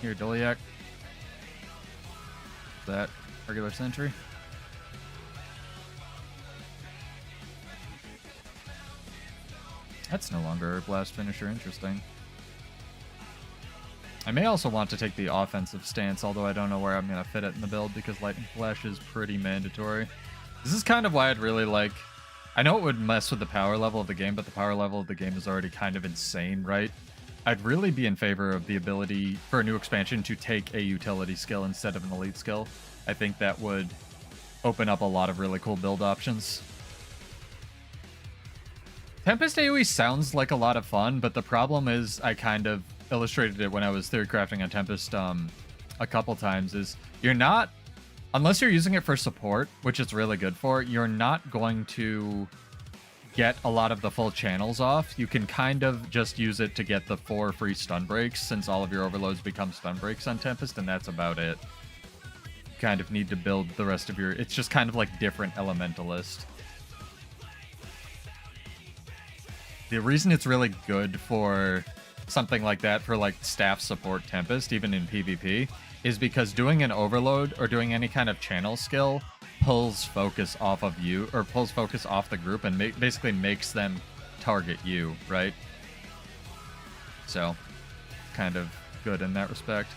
Here, Diliac. That regular sentry. That's no longer a blast finisher. Interesting. I may also want to take the offensive stance, although I don't know where I'm going to fit it in the build because Lightning Flash is pretty mandatory. This is kind of why I'd really like... I know it would mess with the power level of the game, but the power level of the game is already kind of insane, right? I'd really be in favor of the ability for a new expansion to take a utility skill instead of an elite skill. I think that would open up a lot of really cool build options. Tempest AoE sounds like a lot of fun, but the problem is I kind of illustrated it when I was Theorycrafting on Tempest a couple times, is you're not, unless you're using it for support, which it's really good for, you're not going to get a lot of the full channels off. You can kind of just use it to get the 4 free stun breaks, since all of your overloads become stun breaks on Tempest, and that's about it. You kind of need to build the rest of your... It's just kind of like different Elementalist. The reason it's really good for something like that, for like staff support Tempest, even in PvP, is because doing an overload or doing any kind of channel skill pulls focus off of you, or pulls focus off the group, and basically makes them target you, right? So, kind of good in that respect.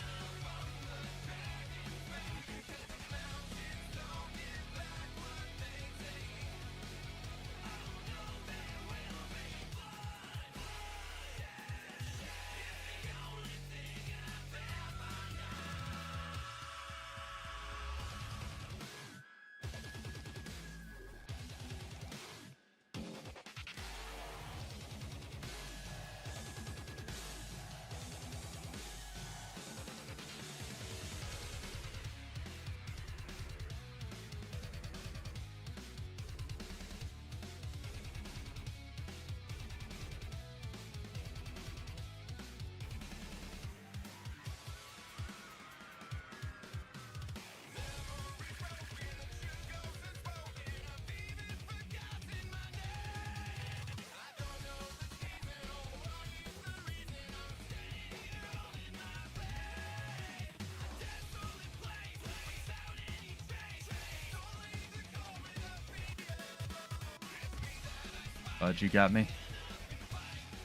But you got me.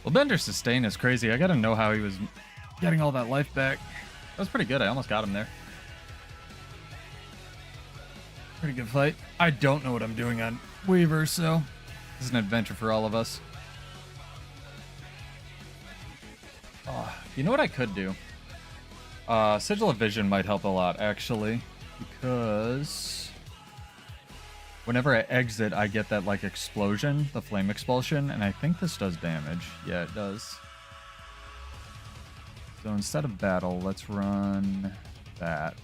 Well, Bender's sustain is crazy. I gotta know how he was getting all that life back. That was pretty good. I almost got him there. Pretty good fight. I don't know what I'm doing on Weaver, so this is an adventure for all of us. Oh, you know what I could do? Sigil of Vision might help a lot, actually, because whenever I exit, I get that, like, explosion, the flame expulsion, and I think this does damage. Yeah, it does. So instead of battle, let's run that.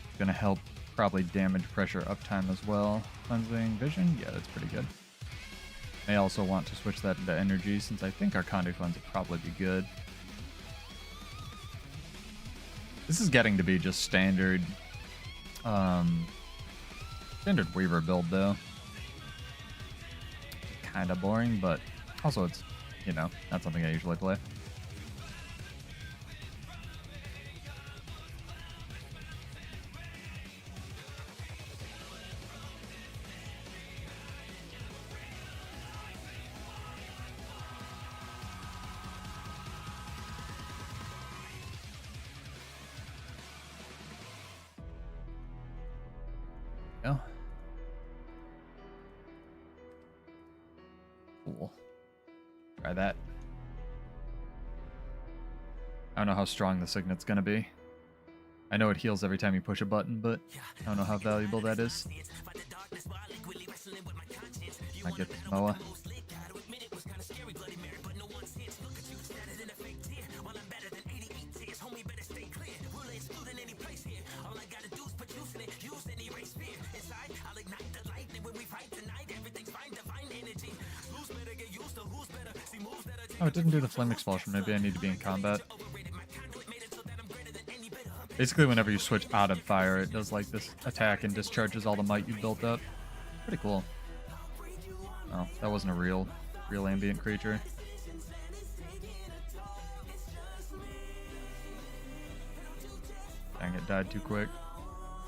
It's gonna help probably damage pressure uptime as well. Cleansing Vision? Yeah, that's pretty good. May also want to switch that into energy, since I think our Conduit Cleanse would probably be good. This is getting to be just standard standard Weaver build, though. Kind of boring, but also it's, you know, not something I usually play. Yeah. Cool. Try that. I don't know how strong the Signet's gonna be. I know it heals every time you push a button, but I don't know how valuable that is. I get this Moa. Oh, it didn't do the flame expulsion. Maybe I need to be in combat. Basically, whenever you switch out of fire, it does like this attack and discharges all the might you built up. Pretty cool. Oh, that wasn't a real ambient creature. Dang, it died too quick.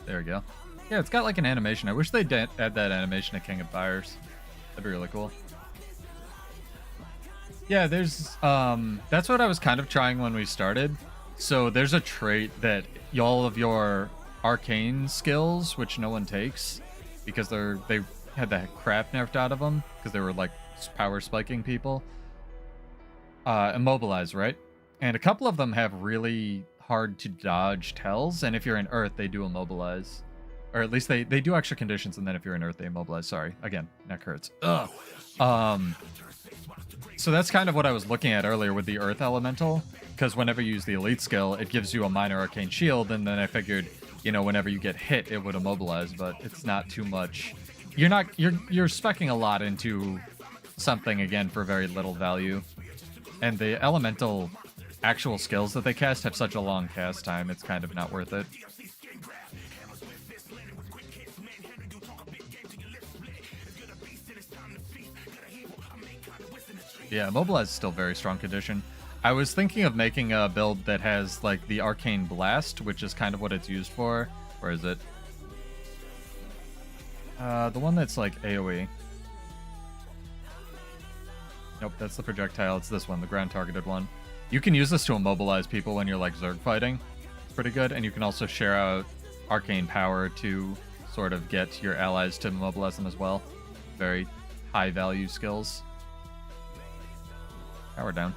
There we go. Yeah, it's got like an animation. I wish they'd add that animation to King of Fires. That'd be really cool. Yeah, there's that's what I was kind of trying when we started. So there's a trait that all of your arcane skills, which no one takes, because they had the crap nerfed out of them because they were like power spiking people. Immobilize, right? And a couple of them have really hard to dodge tells, and if you're in Earth, they do immobilize. Or at least they do extra conditions, and then if you're in Earth, they immobilize. Sorry. Again, neck hurts. Ugh. So that's kind of what I was looking at earlier with the Earth Elemental, because whenever you use the Elite skill, it gives you a minor arcane shield, and then I figured, you know, whenever you get hit, it would immobilize, but it's not too much. You're speccing a lot into something, again, for very little value. And the Elemental actual skills that they cast have such a long cast time, it's kind of not worth it. Yeah, Immobilize is still very strong condition. I was thinking of making a build that has, like, the Arcane Blast, which is kind of what it's used for. Where is it? The one that's, like, AoE. Nope, that's the projectile. It's this one, the ground-targeted one. You can use this to immobilize people when you're, like, Zerg fighting. It's pretty good. And you can also share out Arcane Power to sort of get your allies to immobilize them as well. Very high-value skills. Power down.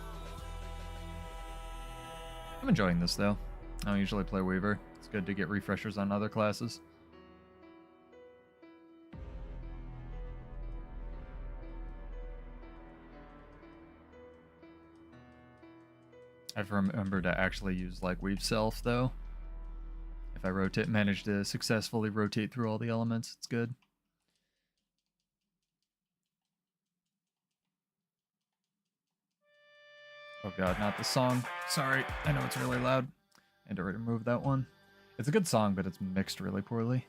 I'm enjoying this, though. I don't usually play Weaver. It's good to get refreshers on other classes. I've remembered to actually use, like, Weave Self, though. If I manage to successfully rotate through all the elements, it's good. Oh god, not the song. Sorry, I know it's really loud. I had to remove that one. It's a good song, but it's mixed really poorly.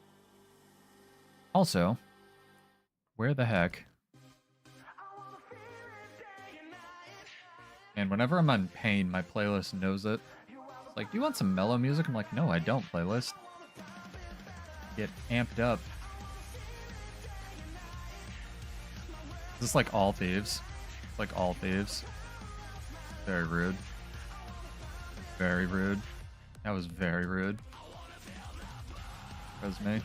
Also, where the heck? And whenever I'm on pain, my playlist knows it. It's like, do you want some mellow music? I'm like, no, I don't, playlist. Get amped up. Is this like all thieves? It's like all thieves. Very rude. Very rude. That was very rude. That was me.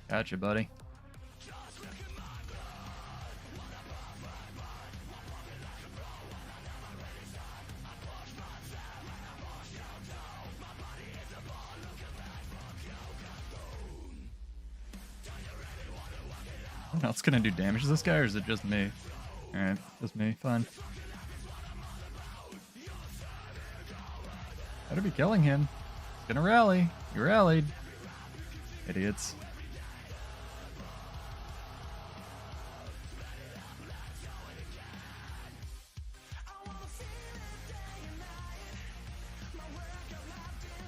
Gotcha, buddy. Someone else gonna do damage to this guy, or is it just me? Alright, just me. Fine. Better be killing him. He's gonna rally. You rallied. Idiots.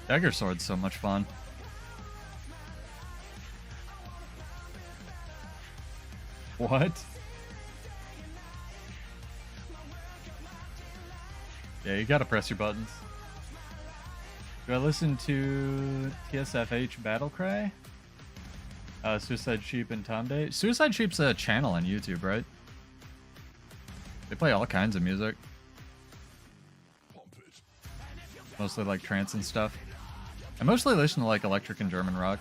Dagger Sword's so much fun. What? Yeah, you gotta press your buttons. Do I listen to TSFH Battle Cry? Suicide Sheep and Tom Day? Suicide Sheep's a channel on YouTube, right? They play all kinds of music. Mostly like trance and stuff. I mostly listen to like electric and German rock.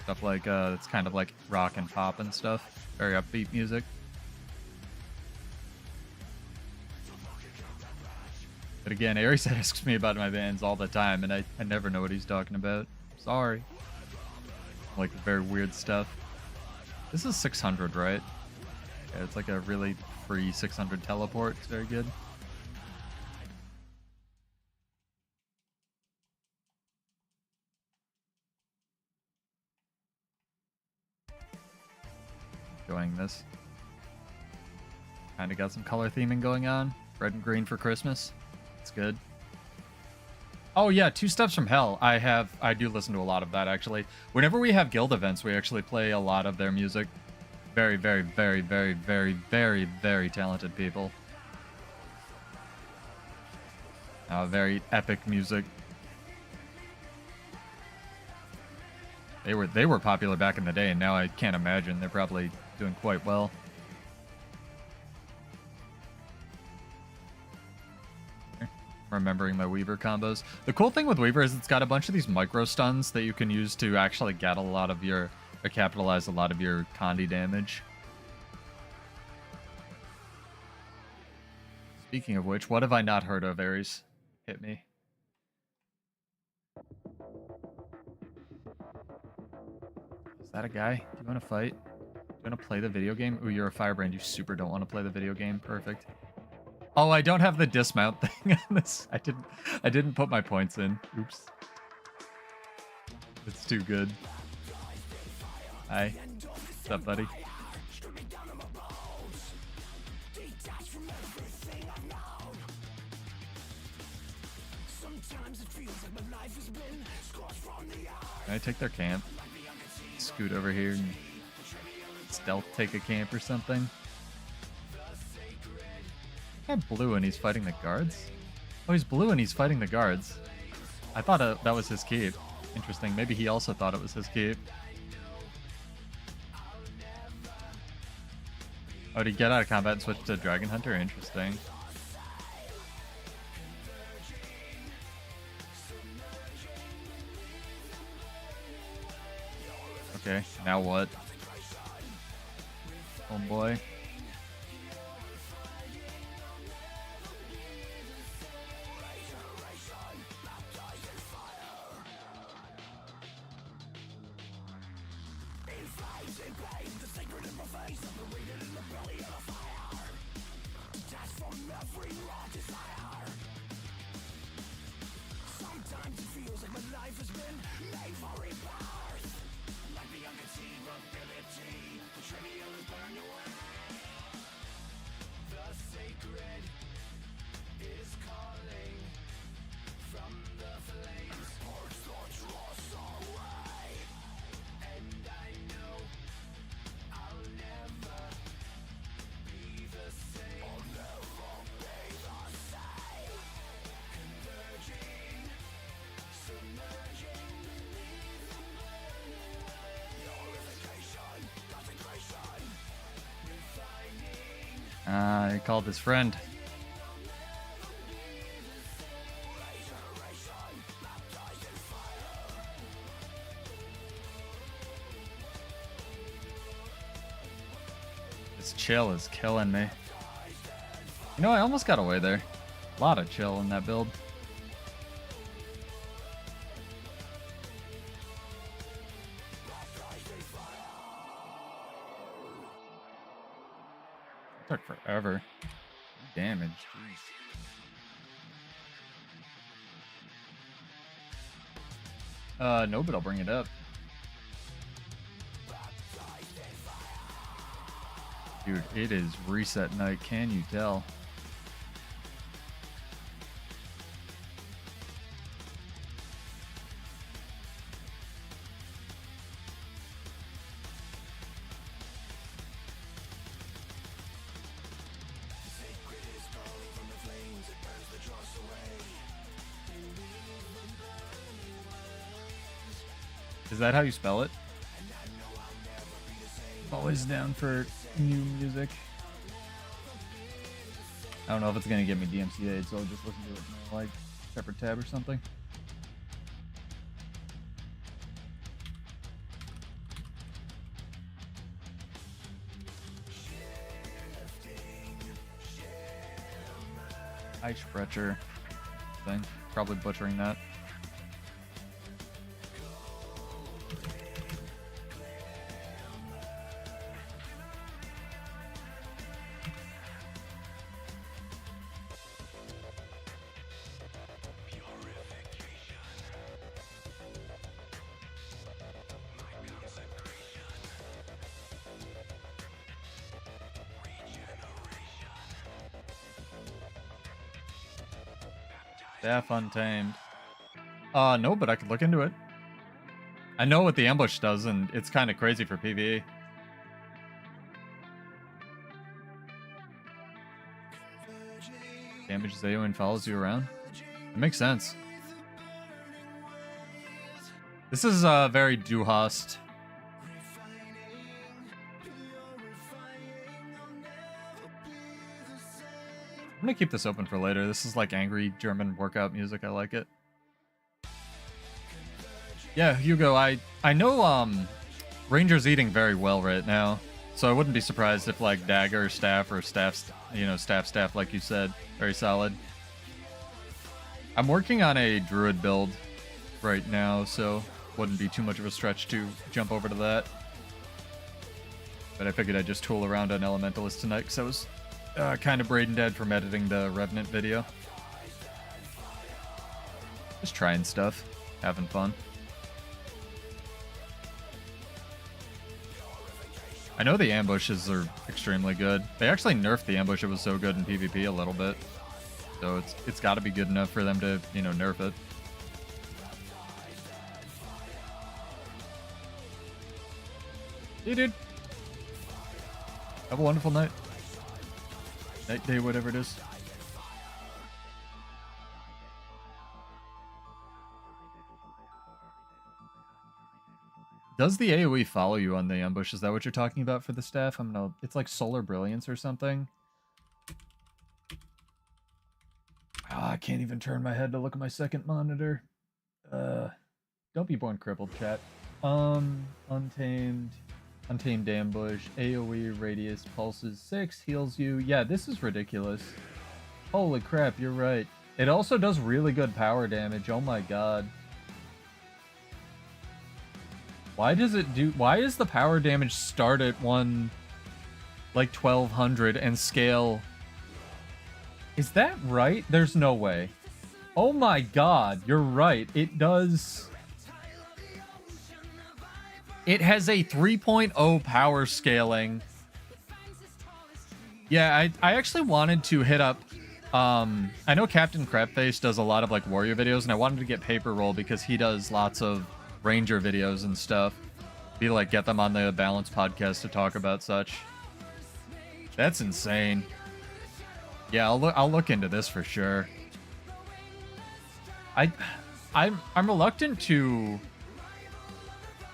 Stuff like, it's kind of like rock and pop and stuff. Very upbeat music. But again, Aries asks me about my bands all the time, and I never know what he's talking about. Sorry. Like, very weird stuff. This is 600, right? Yeah, it's like a really free 600 teleport. It's very good. Enjoying this. Kind of got some color theming going on. Red and green for Christmas. It's good. Oh yeah, Two Steps from Hell. I do listen to a lot of that actually. Whenever we have guild events, we actually play a lot of their music. Very, very, very, very, very, very, very talented people. Very epic music. They were popular back in the day, and now I can't imagine. They're probably doing quite well. Remembering my Weaver combos. The cool thing with Weaver is it's got a bunch of these micro stuns that you can use to actually get a lot of your, or capitalize a lot of your Condi damage. Speaking of which, what have I not heard of, Ares? Hit me. Is that a guy? Do you want to fight? Do you want to play the video game? Ooh, you're a firebrand. You super don't want to play the video game. Perfect. Oh, I don't have the dismount thing on this. I didn't put my points in. Oops. It's too good. Hi. What's up, buddy? Can I take their camp? Scoot over here and stealth take a camp or something? I'm blue and he's fighting the guards? Oh, he's blue and he's fighting the guards. I thought that was his keep. Interesting. Maybe he also thought it was his keep. Oh, did he get out of combat and switch to Dragon Hunter? Interesting. Okay, now what? Homeboy. He called his friend. This chill is killing me. You know, I almost got away there. A lot of chill in that build. Took forever. Damage. Jeez. No, but I'll bring it up. Dude, it is reset night. Can you tell? Is that how you spell it? Always down for new music. I don't know if it's gonna get me DMCA'd, so I'll just listen to it in like separate tab or something. Eichbrecher thing. Probably butchering that. Staff Untamed. No, but I could look into it. I know what the ambush does, and it's kind of crazy for PvE. Damages AoE and follows you around. It makes sense. This is very Duhast. I'm gonna keep this open for later. This is like angry German workout music. I like it. Yeah, Hugo, I know Ranger's eating very well right now, so I wouldn't be surprised if like Dagger staff or staff, you know, staff like you said, very solid. I'm working on a druid build right now, so wouldn't be too much of a stretch to jump over to that. But I figured I'd just tool around on Elementalist tonight because I was kind of brain dead from editing the Revenant video. Just trying stuff, having fun. I know the ambushes are extremely good. They actually nerfed the ambush. It was so good in PvP a little bit. So it's got to be good enough for them to, you know, nerf it. Hey, dude. Have a wonderful night. Night, day, whatever it is. Does the AoE follow you on the ambush? Is that what you're talking about for the staff? I'm gonna... It's like Solar Brilliance or something. I can't even turn my head to look at my second monitor. Don't be born crippled, chat. Untamed ambush, AoE radius, pulses 6, heals you. Yeah, this is ridiculous. Holy crap, you're right. It also does really good power damage. Oh my god. Why does it do... Why is the power damage start at like 1200 and scale... Is that right? There's no way. Oh my god, you're right. It does... It has a 3.0 power scaling. Yeah, I actually wanted to hit up... I know Captain Crapface does a lot of like warrior videos, and I wanted to get Paper Roll because he does lots of ranger videos and stuff. Be like, get them on the Balance podcast to talk about such. That's insane. Yeah, I'll look into this for sure. I'm reluctant to...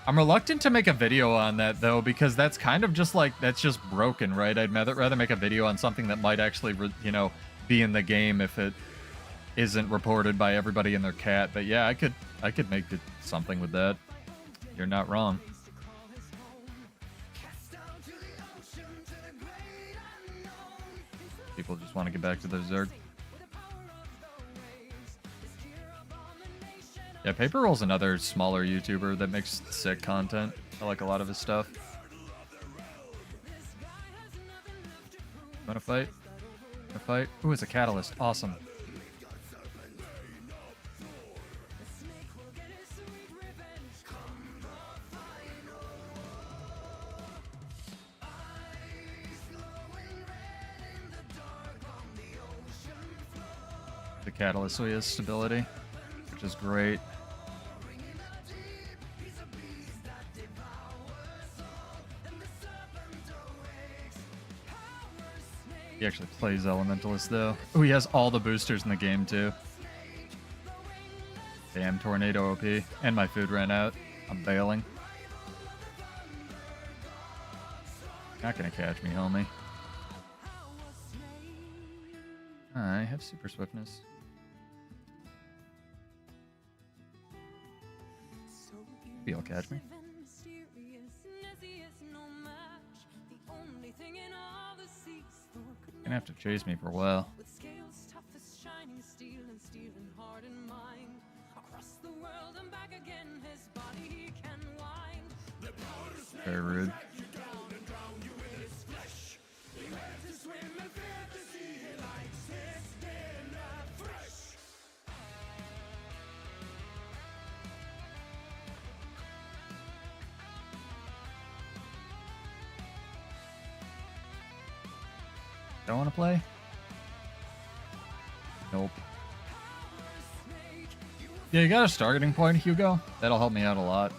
I'm reluctant to make a video on that, though, because that's kind of just like, that's just broken, right? I'd rather make a video on something that might actually, you know, be in the game if it isn't reported by everybody and their cat. But yeah, I could make something with that. You're not wrong. People just want to get back to their Zerg. Yeah, Paper Roll's another smaller YouTuber that makes sick content. I like a lot of his stuff. Wanna fight? Wanna fight? Ooh, it's a catalyst. Awesome. The catalyst, so he has stability, which is great. He actually plays Elementalist, though. Oh, he has all the boosters in the game, too. Damn, Tornado OP. And my food ran out. I'm bailing. Not gonna catch me, homie. I have super swiftness. Maybe he'll catch me. Gonna have to chase me for a while. Very rude. Don't want to play? Nope. Yeah, you got a starting point, Hugo. That'll help me out a lot.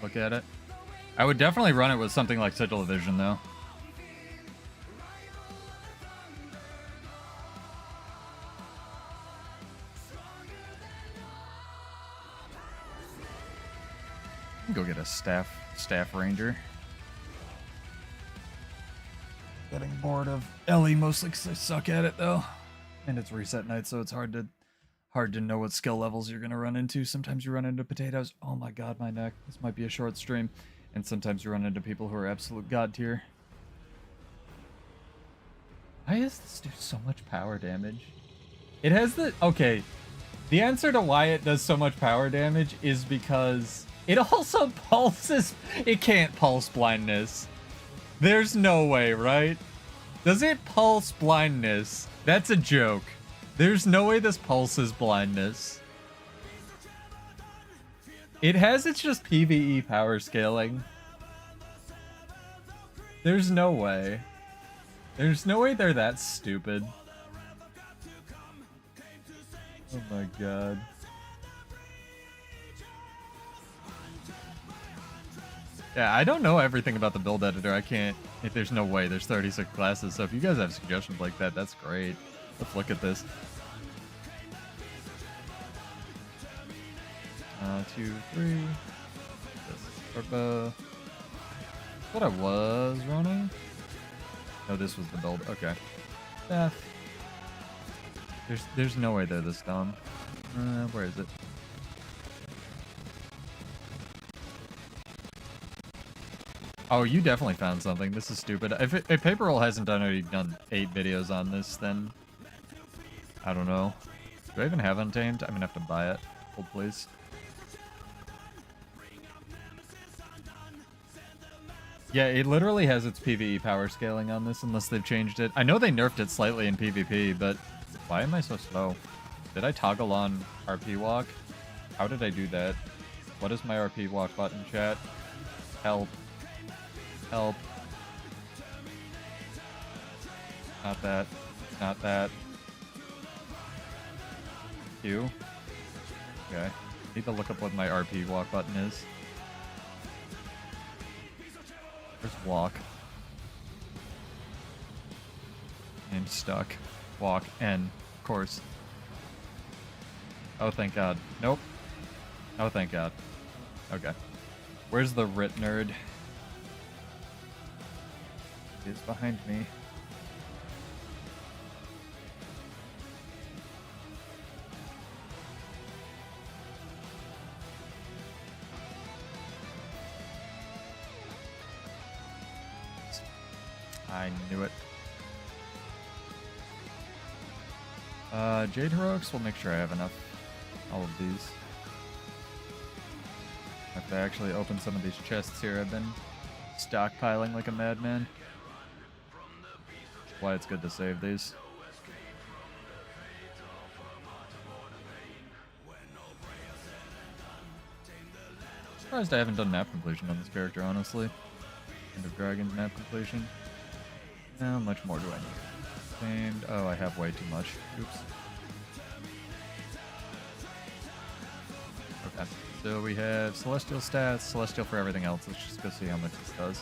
Look at it. I would definitely run it with something like Sigil of Vision, though. Go get a staff ranger. Getting bored of Ellie mostly because I suck at it though, and it's reset night, so it's hard to know what skill levels you're gonna run into. Sometimes you run into potatoes. Oh my god, my neck. This might be a short stream. And sometimes you run into people who are absolute god tier. Why does this do so much power damage? It has the okay. The answer to why it does so much power damage is because it also pulses. It can't pulse blindness. There's no way, right? Does it pulse blindness? That's a joke. There's no way this pulses blindness. It has its just PvE power scaling. There's no way. There's no way they're that stupid. Oh my god. Yeah, I don't know everything about the build editor. I can't. If there's no way, there's 36 classes. So if you guys have suggestions like that, that's great. Let's look at this. 2, 3. This what I was running. Oh, this was the build. Okay. Staff. There's no way they're this dumb. Where is it? Oh, you definitely found something. This is stupid. If Paper Roll hasn't already done 8 videos on this, then I don't know. Do I even have Untamed? I'm gonna have to buy it. Hold, please. Yeah, it literally has its PvE power scaling on this, unless they've changed it. I know they nerfed it slightly in PvP, but why am I so slow? Did I toggle on RP walk? How did I do that? What is my RP walk button, chat? Help. Help. Not that. Not that. Q. Okay. Need to look up what my RP walk button is. Where's walk? Name's stuck. Walk. N. Of course. Oh, thank God. Nope. Oh, thank God. Okay. Where's the writ nerd? He's behind me. I knew it. Jade Heroics, we'll make sure I have enough. All of these. I have to actually open some of these chests here. I've been stockpiling like a madman. That's why it's good to save these. Surprised I haven't done map completion on this character, honestly. End of Dragons map completion. How much more do I need? Named. Oh, I have way too much. Oops. Okay. So we have Celestial stats, Celestial for everything else. Let's just go see how much this does.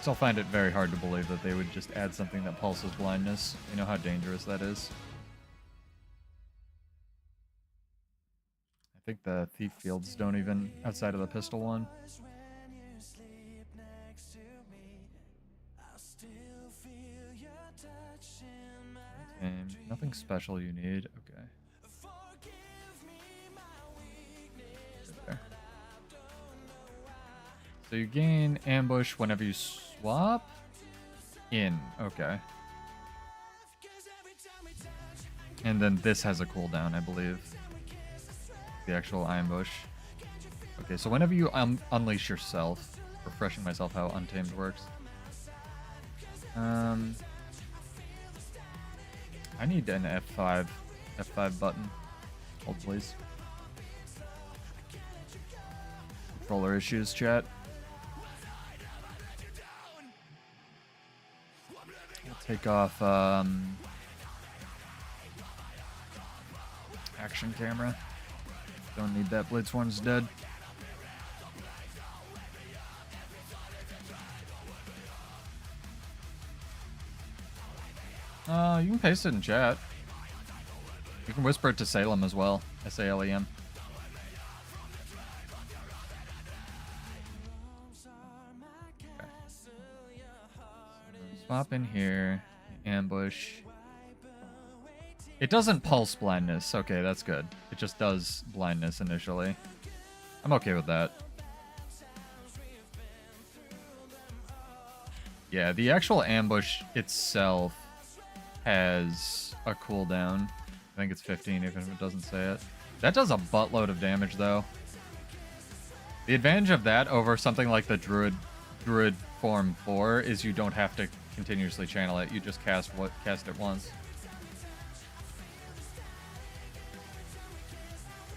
Still find it very hard to believe that they would just add something that pulses blindness. You know how dangerous that is. I think the Thief Fields don't even, outside of the pistol one. Nothing special you need. Okay. There. So you gain ambush whenever you swap in. Okay. And then this has a cooldown, I believe. The actual ambush. Okay, so whenever you unleash yourself, refreshing myself how Untamed works. I need an F5 button. Hold, please. Controller issues, chat. We'll take off action camera. Don't need that. Blitzhorn's dead. You can paste it in chat. You can whisper it to Salem as well. S-A-L-E-M. Okay. Swap in here. Ambush. It doesn't pulse blindness. Okay, that's good. It just does blindness initially. I'm okay with that. Yeah, the actual ambush itself has a cooldown. I think it's 15, even if it doesn't say it. That does a buttload of damage, though. The advantage of that over something like the Druid Form 4 is you don't have to continuously channel it. You just cast it once.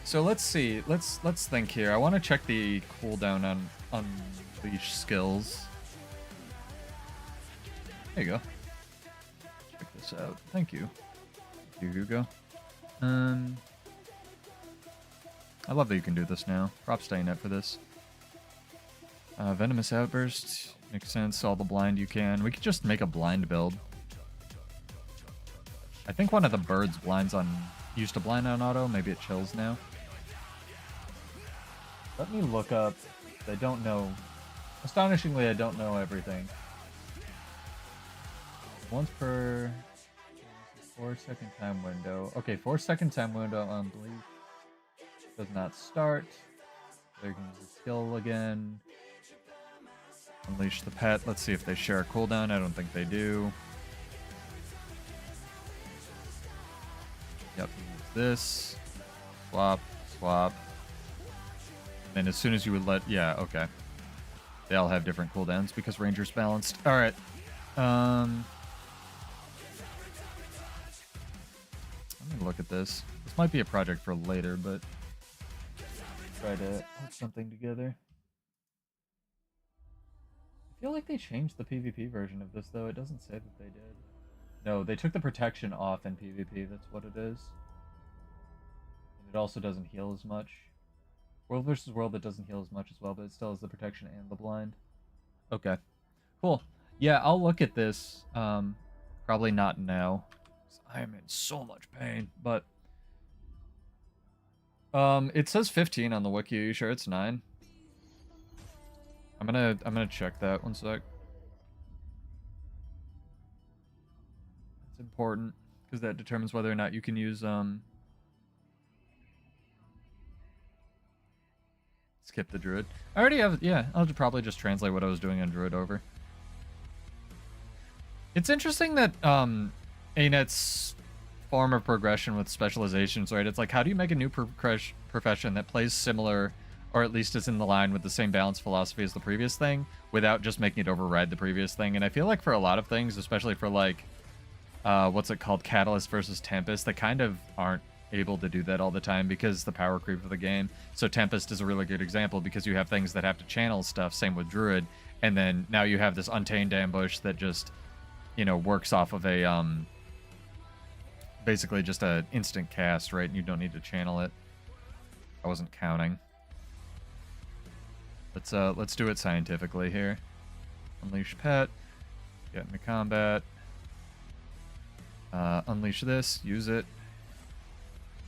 So let's see. Let's think here. I want to check the cooldown on Unleash skills. There you go. Check this out. Thank you. Thank you, Hugo. I love that you can do this now. Props to arenanet for this. Venomous Outburst. Makes sense. All the blind you can. We could just make a blind build. I think one of the birds blinds on... used to blind on auto. Maybe it chills now. Let me look up... I don't know... Astonishingly, I don't know everything. Once per... 4-second time window. Okay, 4-second time window on Bleach. Does not start. There you can use the skill again. Unleash the pet. Let's see if they share a cooldown. I don't think they do. Yep, use this. Swap, swap. And as soon as you would let... Yeah, okay. They all have different cooldowns because Ranger's balanced. Alright. Let me look at this. This might be a project for later, but... try to put something together. I feel like they changed the PvP version of this, though. It doesn't say that they did. No, they took the protection off in PvP. That's what it is. And it also doesn't heal as much. World versus World, it doesn't heal as much as well, but it still has the protection and the blind. Okay. Cool. Yeah, I'll look at this. Probably not now. I am in so much pain, but... it says 15 on the wiki. Are you sure it's 9? I'm gonna check that. One sec. It's important because that determines whether or not you can use skip the druid. I already have. Yeah, I'll probably just translate what I was doing on druid over. It's interesting that arenet's form of progression with specializations, right? It's like, how do you make a new profession that plays similar, or at least is in the line with the same balance philosophy as the previous thing, without just making it override the previous thing? And I feel like for a lot of things, especially for like, what's it called, Catalyst versus Tempest, they kind of aren't able to do that all the time because the power creep of the game. So Tempest is a really good example because you have things that have to channel stuff, same with Druid, and then now you have this Untamed ambush that just, you know, works off of a, basically just a instant cast, right? And you don't need to channel it. I wasn't counting. Let's do it scientifically here. Unleash pet. Get into combat. Unleash this. Use it.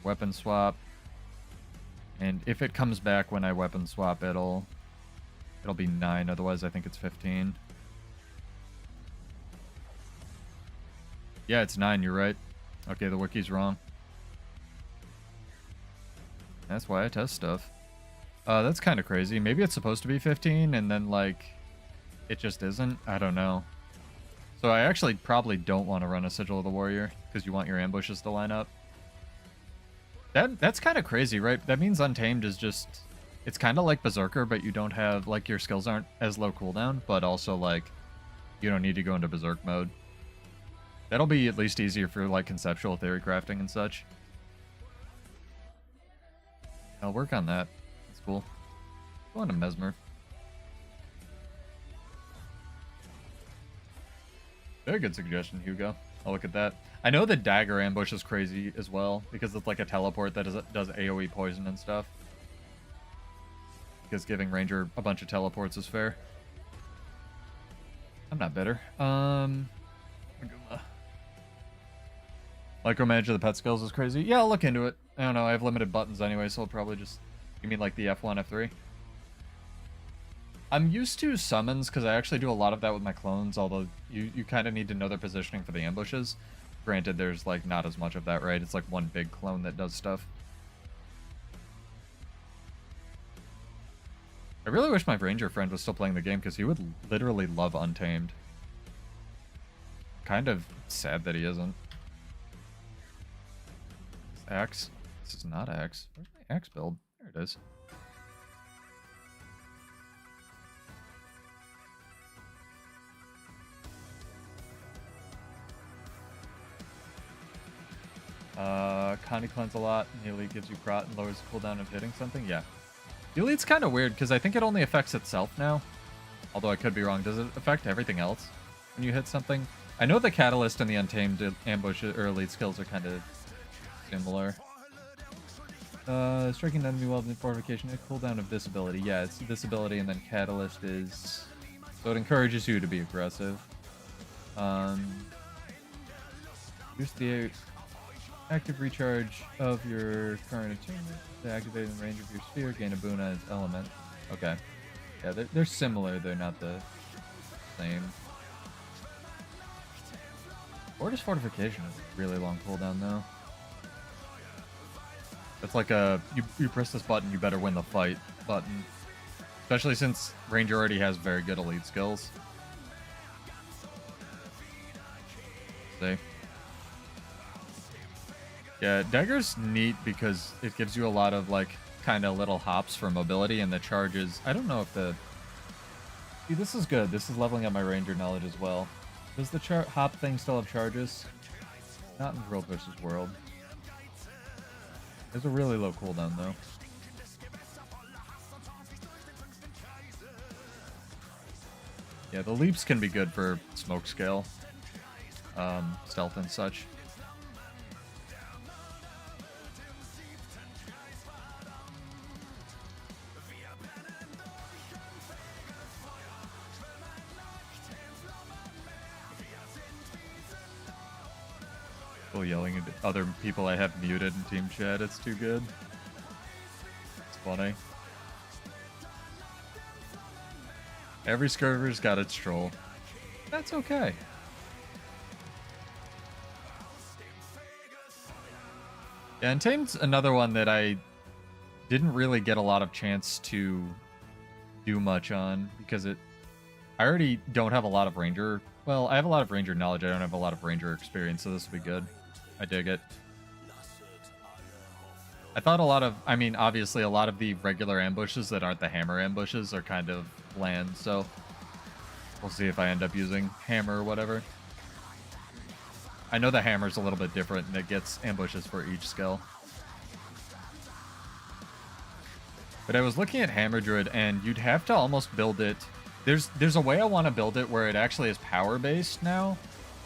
Weapon swap. And if it comes back when I weapon swap, it'll be 9. Otherwise, I think it's 15. Yeah, it's 9. You're right. Okay, the wiki's wrong. That's why I test stuff. That's kind of crazy. Maybe it's supposed to be 15, and then, like, it just isn't. I don't know. So I actually probably don't want to run a Sigil of the Warrior, because you want your ambushes to line up. That's kind of crazy, right? That means Untamed is just... It's kind of like Berserker, but you don't have... Like, your skills aren't as low cooldown, but also, like, you don't need to go into Berserk mode. That'll be at least easier for, like, conceptual theory crafting and such. I'll work on that. That's cool. Go on to Mesmer. Very good suggestion, Hugo. Oh, look at that. I know the dagger ambush is crazy as well, because it's like a teleport that does AoE poison and stuff. Because giving Ranger a bunch of teleports is fair. I'm not bitter. Micromanage of the pet skills is crazy. Yeah, I'll look into it. I don't know, I have limited buttons anyway, so I'll probably just... You mean like the F1, F3? I'm used to summons because I actually do a lot of that with my clones, although you kind of need to know their positioning for the ambushes. Granted, there's like not as much of that, right? It's like one big clone that does stuff. I really wish my ranger friend was still playing the game because he would literally love Untamed. Kind of sad that he isn't. Axe. This is not axe. Where's my axe build? There it is. Connie cleanse a lot. Nearly gives you prot and lowers the cooldown of hitting something. Yeah. Elite's kind of weird because I think it only affects itself now. Although I could be wrong. Does it affect everything else when you hit something? I know the Catalyst and the Untamed ambush or elite skills are kind of similar. Striking enemy while in fortification, a cooldown of this ability. Yeah, it's this ability, and then Catalyst is... So it encourages you to be aggressive. Boost the active recharge of your current attunement to activate in the range of your sphere. Gain a boon on its element. Okay. Yeah, they're similar. They're not the same. Fortis Fortification is a really long cooldown, though. It's like a, you press this button, you better win the fight button. Especially since Ranger already has very good elite skills. See? Yeah, Dagger's neat because it gives you a lot of, like, kind of little hops for mobility, and the charges... I don't know if the... See, this is good. This is leveling up my Ranger knowledge as well. Does the hop thing still have charges? Not in World vs. World. There's a really low cooldown, though. Yeah, the leaps can be good for smoke scale. Stealth and such. Yelling at other people I have muted in team chat. It's too good. It's funny. Every server's got its troll. That's okay. Yeah, Untamed's another one that I didn't really get a lot of chance to do much on because I already don't have a lot of Ranger. Well, I have a lot of Ranger knowledge. I don't have a lot of Ranger experience, so this will be good. I dig it. I thought a lot of, I mean, obviously a lot of the regular ambushes that aren't the hammer ambushes are kind of bland, so we'll see if I end up using hammer or whatever. I know the hammer's a little bit different and it gets ambushes for each skill. But I was looking at Hammer Druid and you'd have to almost build it. There's a way I want to build it where it actually is power based now.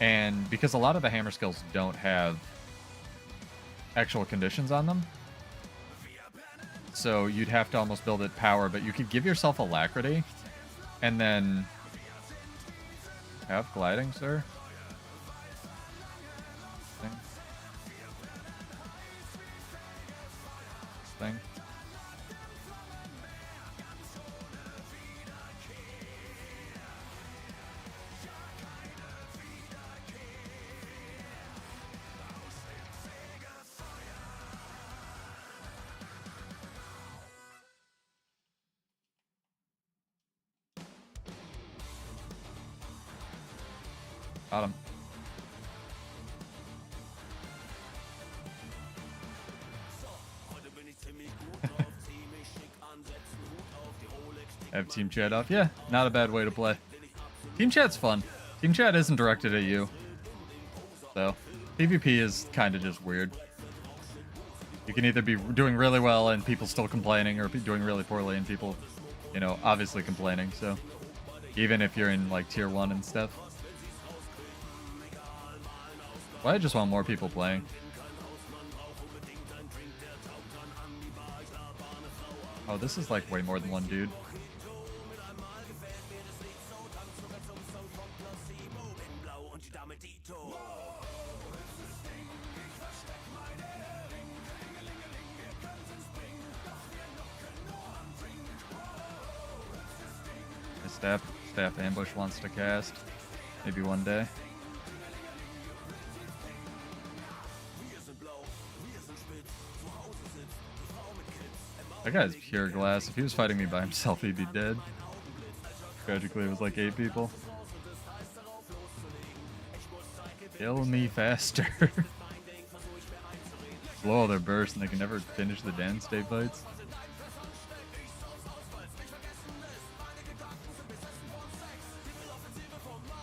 And because a lot of the hammer skills don't have actual conditions on them. So you'd have to almost build it power, but you could give yourself alacrity and then have gliding, sir. Thing. Got him. I have team chat off. Yeah, not a bad way to play. Team chat's fun. Team chat isn't directed at you. So, PvP is kind of just weird. You can either be doing really well and people still complaining, or be doing really poorly and people, you know, obviously complaining. So, even if you're in like tier 1 and stuff. Well, I just want more people playing. Oh, this is like way more than one dude. Staff ambush wants to cast. Maybe one day. That guy's pure glass. If he was fighting me by himself, he'd be dead. Tragically, it was like 8 people. Kill me faster. Blow all their bursts and they can never finish the dance state fights.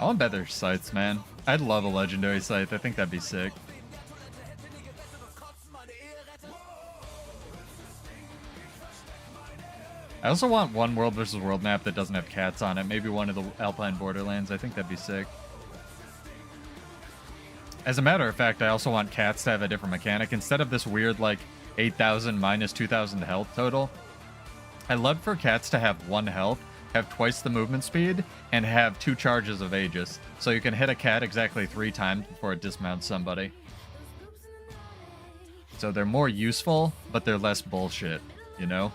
I want better scythes, man. I'd love a legendary scythe. I think that'd be sick. I also want one world versus world map that doesn't have cats on it. Maybe one of the Alpine Borderlands. I think that'd be sick. As a matter of fact, I also want cats to have a different mechanic. Instead of this weird, like, 8,000 minus 2,000 health total, I'd love for cats to have 1 health, have twice the movement speed, and have 2 charges of Aegis. So you can hit a cat exactly 3 times before it dismounts somebody. So they're more useful, but they're less bullshit, you know?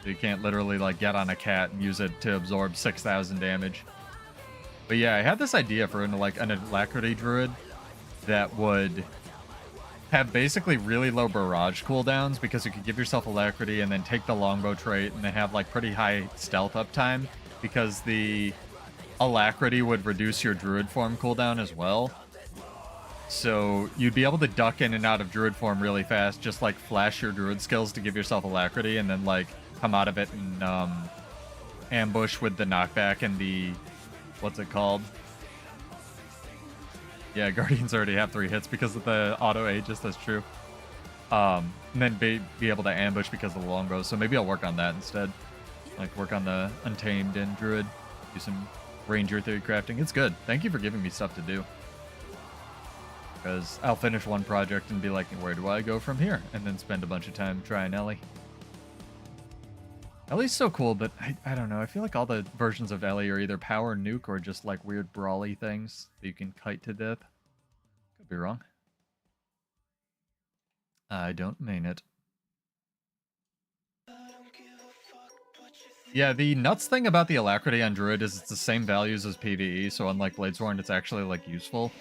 So you can't literally, like, get on a cat and use it to absorb 6,000 damage. But yeah, I had this idea for like an alacrity druid that would have basically really low barrage cooldowns, because you could give yourself alacrity and then take the longbow trait and then have like pretty high stealth uptime, because the alacrity would reduce your druid form cooldown as well. So you'd be able to duck in and out of druid form really fast, just like flash your druid skills to give yourself alacrity and then like come out of it and ambush with the knockback and the... what's it called? Yeah, Guardians already have 3 hits because of the auto Aegis, that's true. And then be able to ambush because of the longbow, so maybe I'll work on that instead. Like, work on the Untamed and Druid. Do some Ranger theory crafting. It's good. Thank you for giving me stuff to do. Because I'll finish one project and be like, where do I go from here? And then spend a bunch of time trying Ellie. Ellie's so cool, but I don't know. I feel like all the versions of Ellie are either power nuke or just like weird brawly things that you can kite to death. Could be wrong. I don't mean it. Yeah, the nuts thing about the alacrity on Druid is it's the same values as PvE, so unlike Bladesworn, it's actually like useful.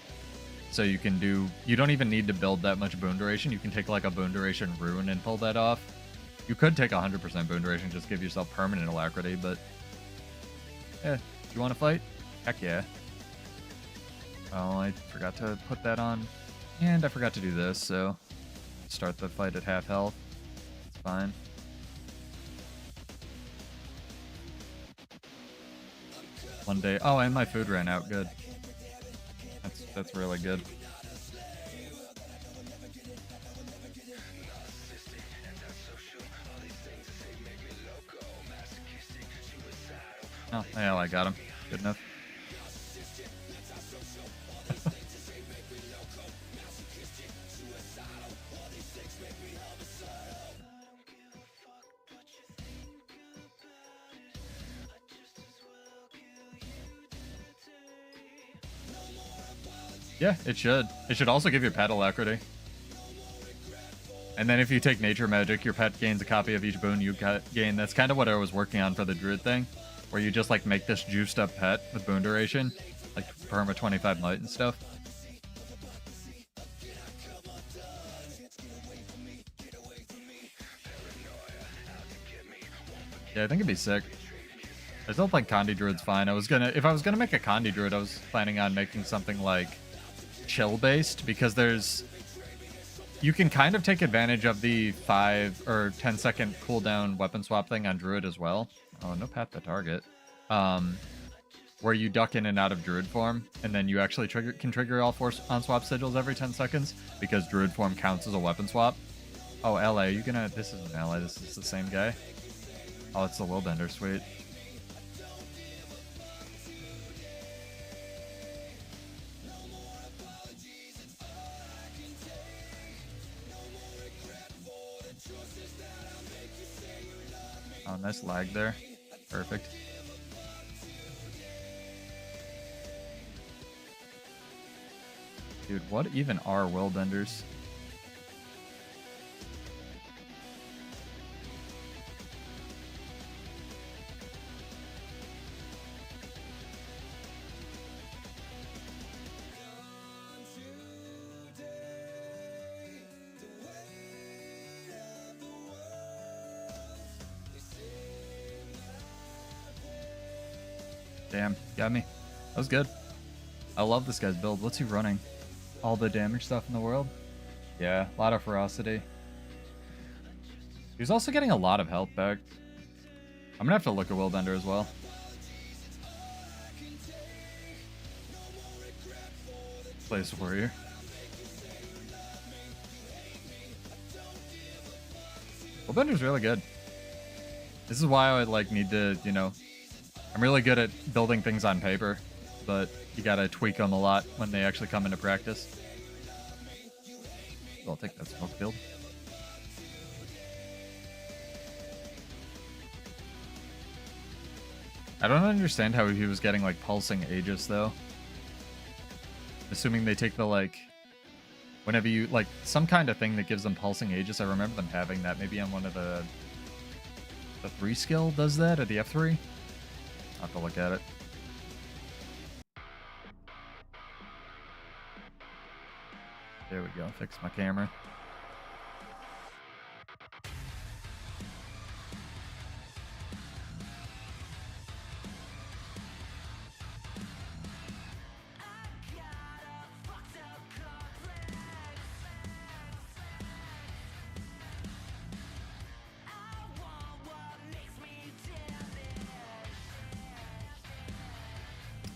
So you can do... you don't even need to build that much boon duration. You can take like a boon duration rune and pull that off. You could take 100% boon duration, just give yourself permanent alacrity, but... yeah, do you want to fight? Heck yeah. Oh, I forgot to put that on. And I forgot to do this, so... start the fight at half health. It's fine. One day... oh, and my food ran out. Good. That's really good. Oh, yeah, I got him. Good enough. Yeah, it should. It should also give your pet alacrity. And then if you take nature magic, your pet gains a copy of each boon you gain. That's kind of what I was working on for the druid thing, where you just like make this juiced up pet with boon duration, like perma 25 might and stuff. Yeah, I think it'd be sick. I still think Condi Druid's fine. If I was gonna make a Condi Druid, I was planning on making something like chill based, because you can kind of take advantage of the 5 or 10 second cooldown weapon swap thing on Druid as well. Oh, no path to target. Where you duck in and out of Druid form, and then you actually can trigger all 4 on-swap sigils every 10 seconds, because Druid form counts as a weapon swap. Oh, LA, you gonna... this isn't LA, this is the same guy. Oh, it's the Willbender, sweet. Oh, nice lag there. Perfect. Dude, what even are world enders? Damn, got me. That was good. I love this guy's build. What's he running? All the damage stuff in the world? Yeah, a lot of ferocity. He's also getting a lot of health back. I'm gonna have to look at World Ender as well. Place warrior. World Ender's really good. This is why I would like need to, you know, I'm really good at building things on paper, but you gotta tweak them a lot when they actually come into practice. So I'll take that smoke build. I don't understand how he was getting like pulsing Aegis though. Assuming they take the like, whenever you like some kind of thing that gives them pulsing Aegis. I remember them having that. Maybe on one of the 3 skill does that, or the F3. I'll have to look at it. There we go. Fix my camera.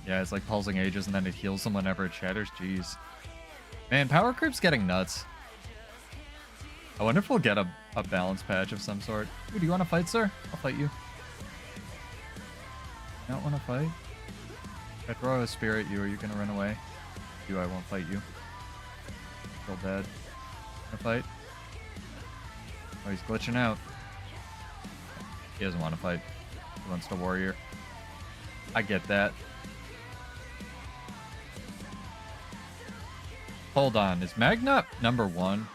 Yeah, it's like pulsing Aegis and then it heals them whenever it shatters. Jeez. Man, power creep's getting nuts. I wonder if we'll get a balance patch of some sort. Ooh, do you want to fight, sir? I'll fight you. You don't want to fight? If I throw a spear at you, are you going to run away? I won't fight you. Still dead. Want to fight? Oh, he's glitching out. He doesn't want to fight. He wants to warrior. I get that. Hold on, is Mag not number 1?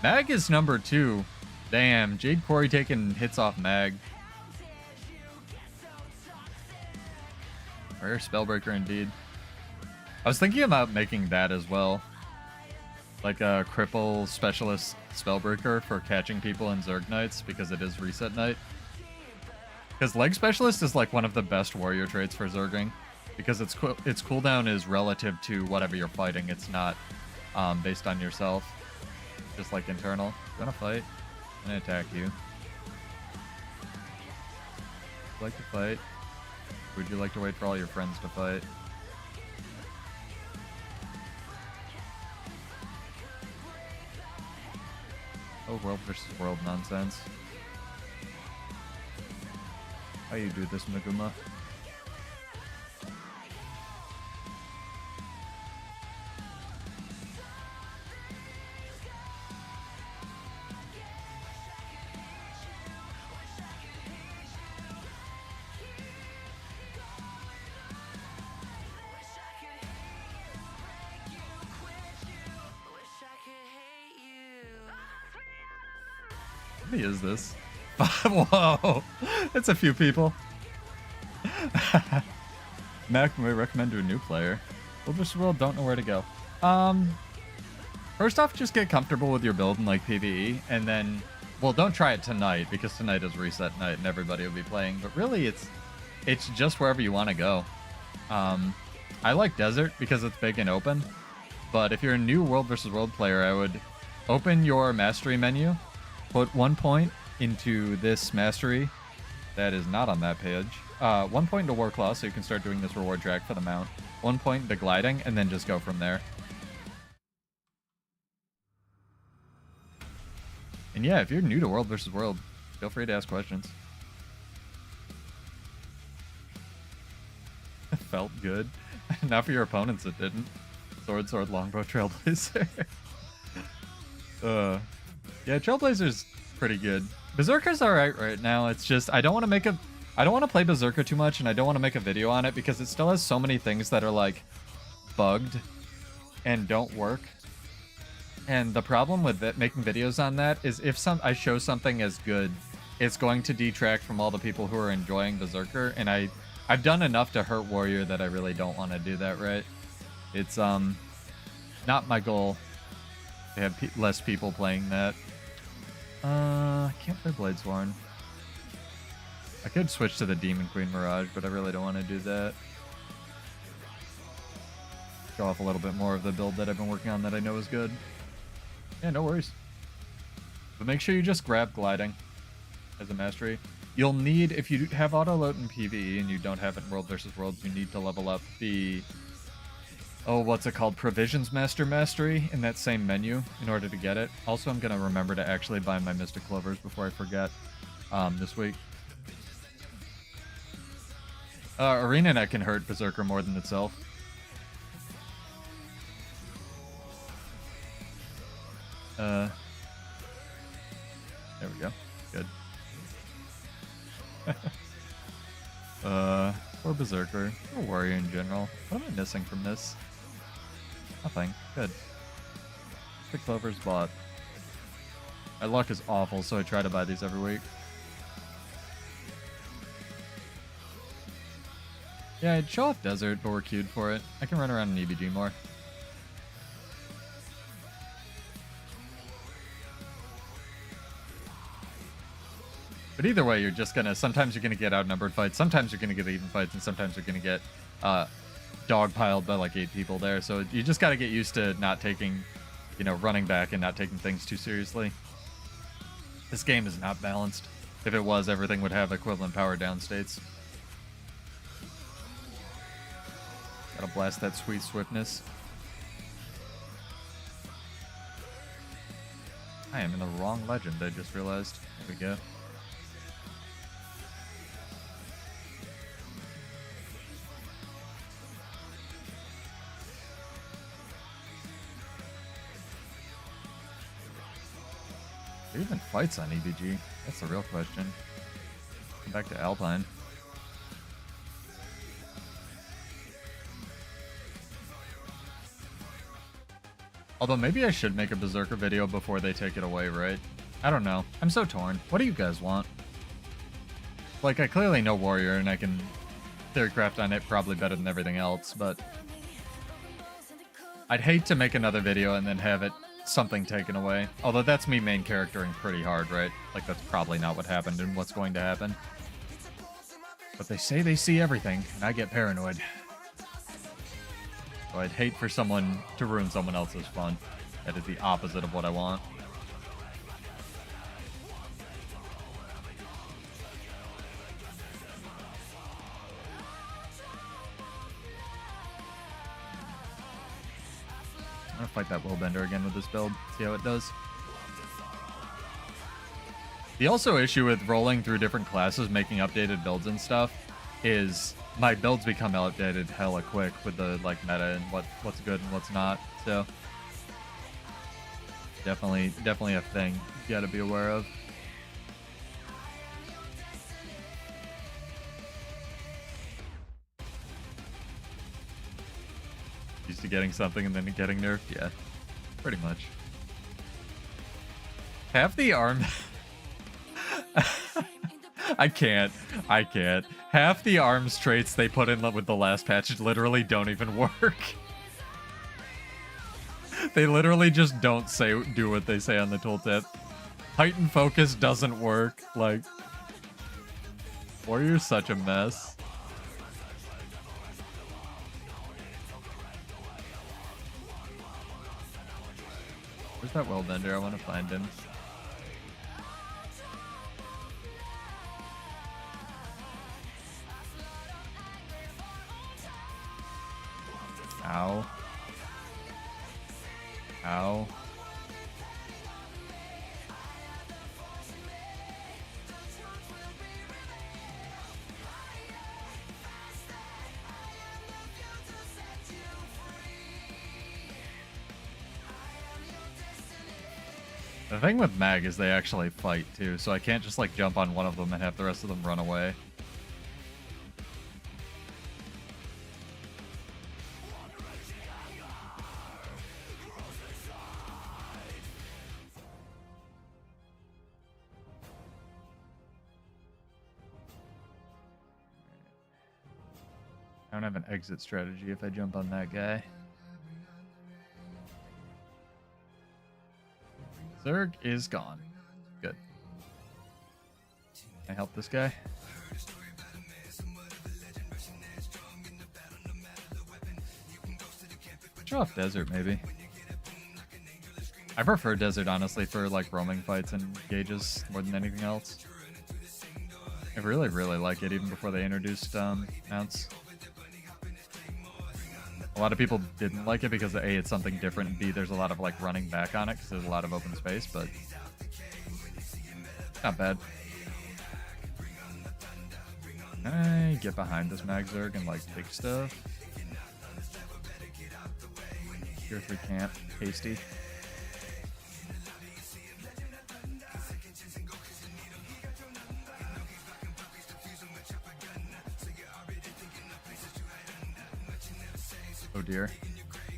Mag is number 2. Damn, Jade Quarry taking hits off Mag. Rare Spellbreaker indeed. I was thinking about making that as well. Like a cripple specialist Spellbreaker for catching people in Zerg Knights, because it is reset night. Because Leg Specialist is like one of the best warrior traits for Zerging. Because its cooldown is relative to whatever you're fighting. It's not based on yourself, just like internal. You wanna fight? I'm gonna attack you. Would you like to fight? Or would you like to wait for all your friends to fight? Oh, world versus world nonsense. How you do this, Maguma? How many is this? Whoa! It's a few people. Mac may recommend to a new player. World vs. World, don't know where to go. First off, just get comfortable with your build in like PvE, and then, well, don't try it tonight because tonight is reset night and everybody will be playing. But really, it's just wherever you want to go. I like Desert because it's big and open. But if you're a new World vs. World player, I would open your mastery menu, put 1 point into this mastery. That is not on that page. 1 point into War Claw, so you can start doing this reward track for the mount. 1 point into gliding, and then just go from there. And yeah, if you're new to World vs. World, feel free to ask questions. Felt good. Not for your opponents, it didn't. Sword, sword, longbow, trailblazer. Yeah, trailblazer's pretty good. Berserker's alright right now. It's just I don't want to make a I don't want to play Berserker too much, and I don't want to make a video on it because it still has so many things that are like bugged and don't work. And the problem with it, making videos on that is if I show something as good, it's going to detract from all the people who are enjoying Berserker, and I've done enough to hurt Warrior that I really don't want to do that, right? It's not my goal to have less people playing that. I can't play Bladesworn. I could switch to the Demon Queen Mirage, but I really don't want to do that. Show off a little bit more of the build that I've been working on that I know is good. Yeah, no worries. But make sure you just grab gliding as a mastery. You'll need, if you have auto load in PvE and you don't have it in World vs. Worlds, you need to level up the, oh, what's it called? Provisions Master Mastery in that same menu in order to get it. Also, I'm going to remember to actually buy my Mystic Clovers before I forget this week. Arenanet can hurt Berserker more than itself. There we go. Good. Or Berserker, or Warrior in general. What am I missing from this? Nothing. Good. The Clover's bought. My luck is awful, so I try to buy these every week. Yeah, I'd show off Desert, but we're queued for it. I can run around in EBG more. But either way, you're just gonna, sometimes you're gonna get outnumbered fights, sometimes you're gonna get even fights, and sometimes you're gonna get dogpiled by like 8 people there. So you just gotta get used to not taking, you know, running back and not taking things too seriously. This game is not balanced. If it was, everything would have equivalent power down states. Gotta blast that sweet swiftness. I am in the wrong legend, I just realized. There we go. There even fights on EBG? That's the real question. Come back to Alpine. Although maybe I should make a Berserker video before they take it away, right? I don't know. I'm so torn. What do you guys want? Like, I clearly know Warrior, and I can Theorycraft on it probably better than everything else, but I'd hate to make another video and then have it something taken away. Although that's me main charactering pretty hard, right? Like, that's probably not what happened and what's going to happen. But they say they see everything, and I get paranoid. So I'd hate for someone to ruin someone else's fun. That is the opposite of what I want. I'm gonna fight that Willbender again with this build, see how it does. The also issue with rolling through different classes, making updated builds and stuff, is my builds become outdated hella quick with the like meta and what's good and what's not. So definitely a thing you gotta be aware of. Used to getting something and then getting nerfed? Yeah, pretty much. Half the arm... I can't. Half the arms traits they put in with the last patch literally don't even work. They literally just don't do what they say on the tooltip. Heightened focus doesn't work. Like, Warrior's such a mess. Where's that Willbender? I want to find him. Ow. Ow. The thing with mag is they actually fight too, so I can't just like jump on one of them and have the rest of them run away. I don't have an exit strategy if I jump on that guy. Zerg is gone. Good. Can I help this guy? Show off desert, maybe. I prefer desert, honestly, for like roaming fights and gauges more than anything else. I really, really like it, even before they introduced mounts. A lot of people didn't like it because A, it's something different, and B, there's a lot of like running back on it because there's a lot of open space, but not bad. Can I get behind this mag Zerg and like take stuff? Tier 3 camp, hasty. Oh dear.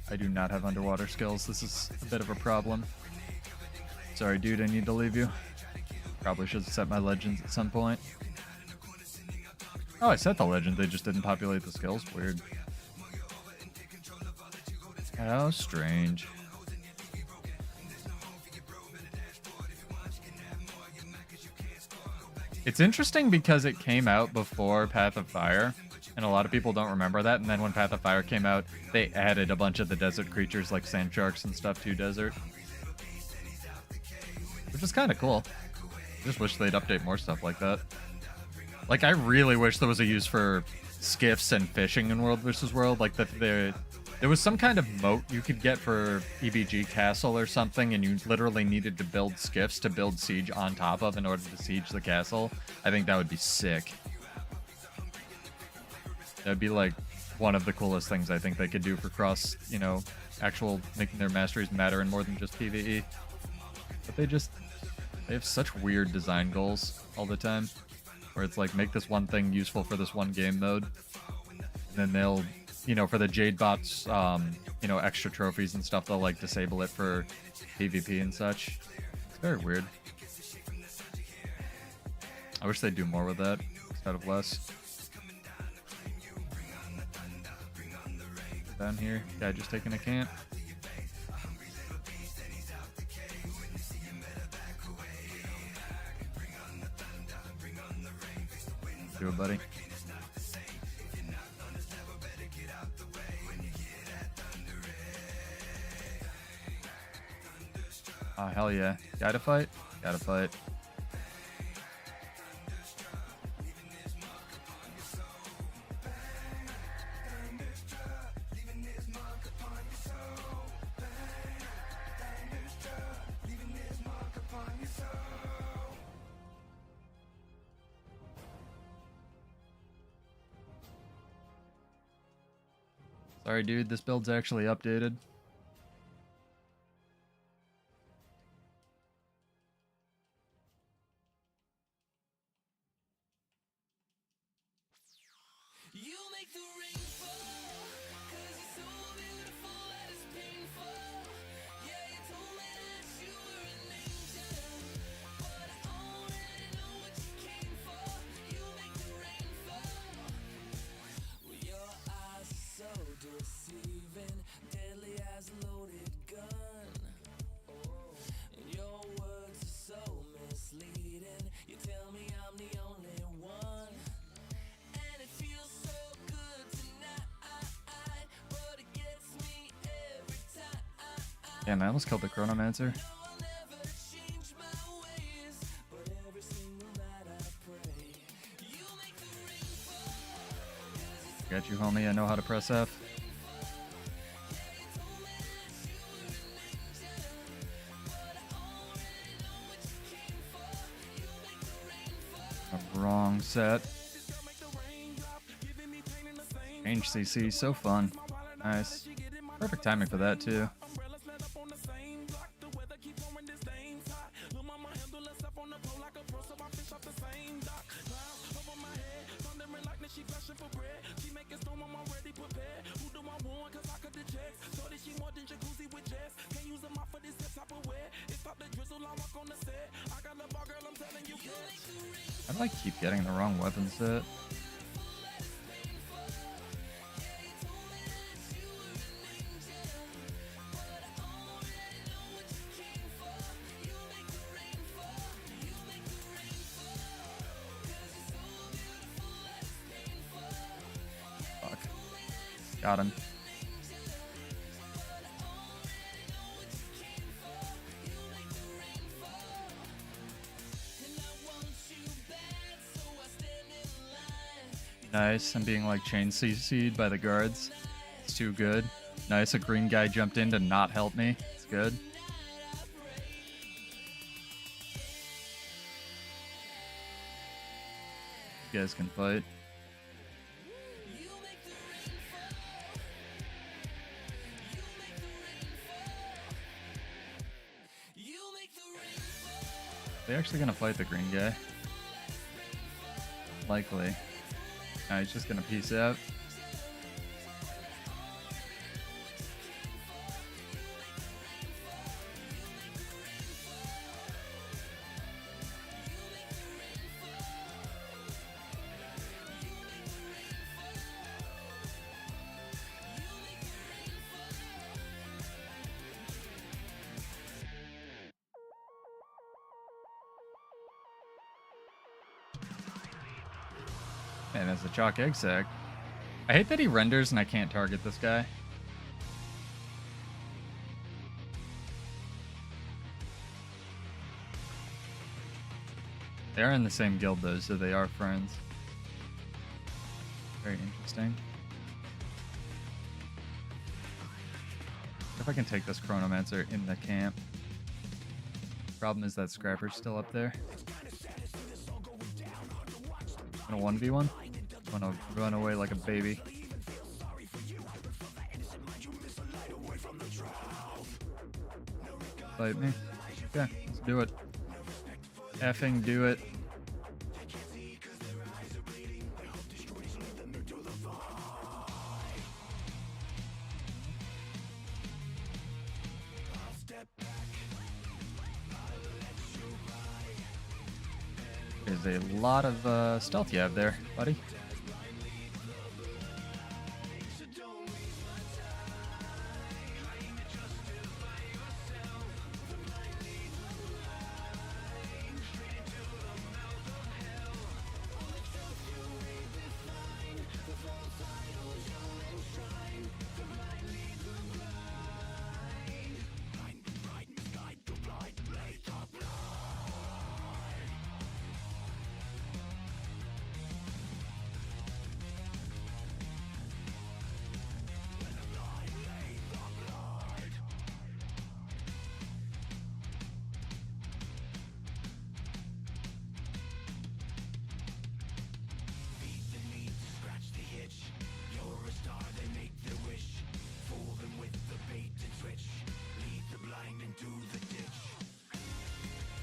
I do not have underwater skills. This is a bit of a problem. Sorry, dude, I need to leave you. Probably should have set my legends at some point. Oh, I set the legend. They just didn't populate the skills. Weird. How strange. It's interesting because it came out before Path of Fire. And a lot of people don't remember that. And then when Path of Fire came out, they added a bunch of the desert creatures like sand sharks and stuff to desert. Which is kind of cool. Just wish they'd update more stuff like that. Like, I really wish there was a use for skiffs and fishing in World vs. World. Like, there was some kind of moat you could get for EBG Castle or something, and you literally needed to build skiffs to build siege on top of in order to siege the castle. I think that would be sick. That'd be like one of the coolest things I think they could do for cross, you know, actual making their masteries matter in more than just PvE. But they have such weird design goals all the time, where it's like, make this one thing useful for this one game mode, and then they'll, you know, for the Jade bots, you know, extra trophies and stuff, they'll like disable it for PvP and such. It's very weird. I wish they'd do more with that instead of less. Down here, guy just taking a camp. Do it, buddy. Oh, hell yeah. Gotta fight? Gotta fight. Sorry, dude, this build's actually updated. Damn, I almost killed the Chronomancer. Got you, homie. I know how to press F. Wrong set. Change CC, so fun. Nice. Perfect timing for that, too. do I keep getting the wrong weapon set? Fuck. Got him. Nice, I'm being like chain CC'd by the guards. It's too good. Nice, a green guy jumped in to not help me. It's good. You guys can fight. Are they actually gonna fight the green guy? Likely. No, he's just gonna peace out. And there's a chalk egg sack. I hate that he renders and I can't target this guy. They are in the same guild though, so they are friends. Very interesting. If I can take this Chronomancer in the camp. Problem is that Scrapper's still up there. Gonna 1v1? Wanna run away like a baby. Fight me? Okay, let's do it. Effing do it. There's a lot of stealth you have there, buddy.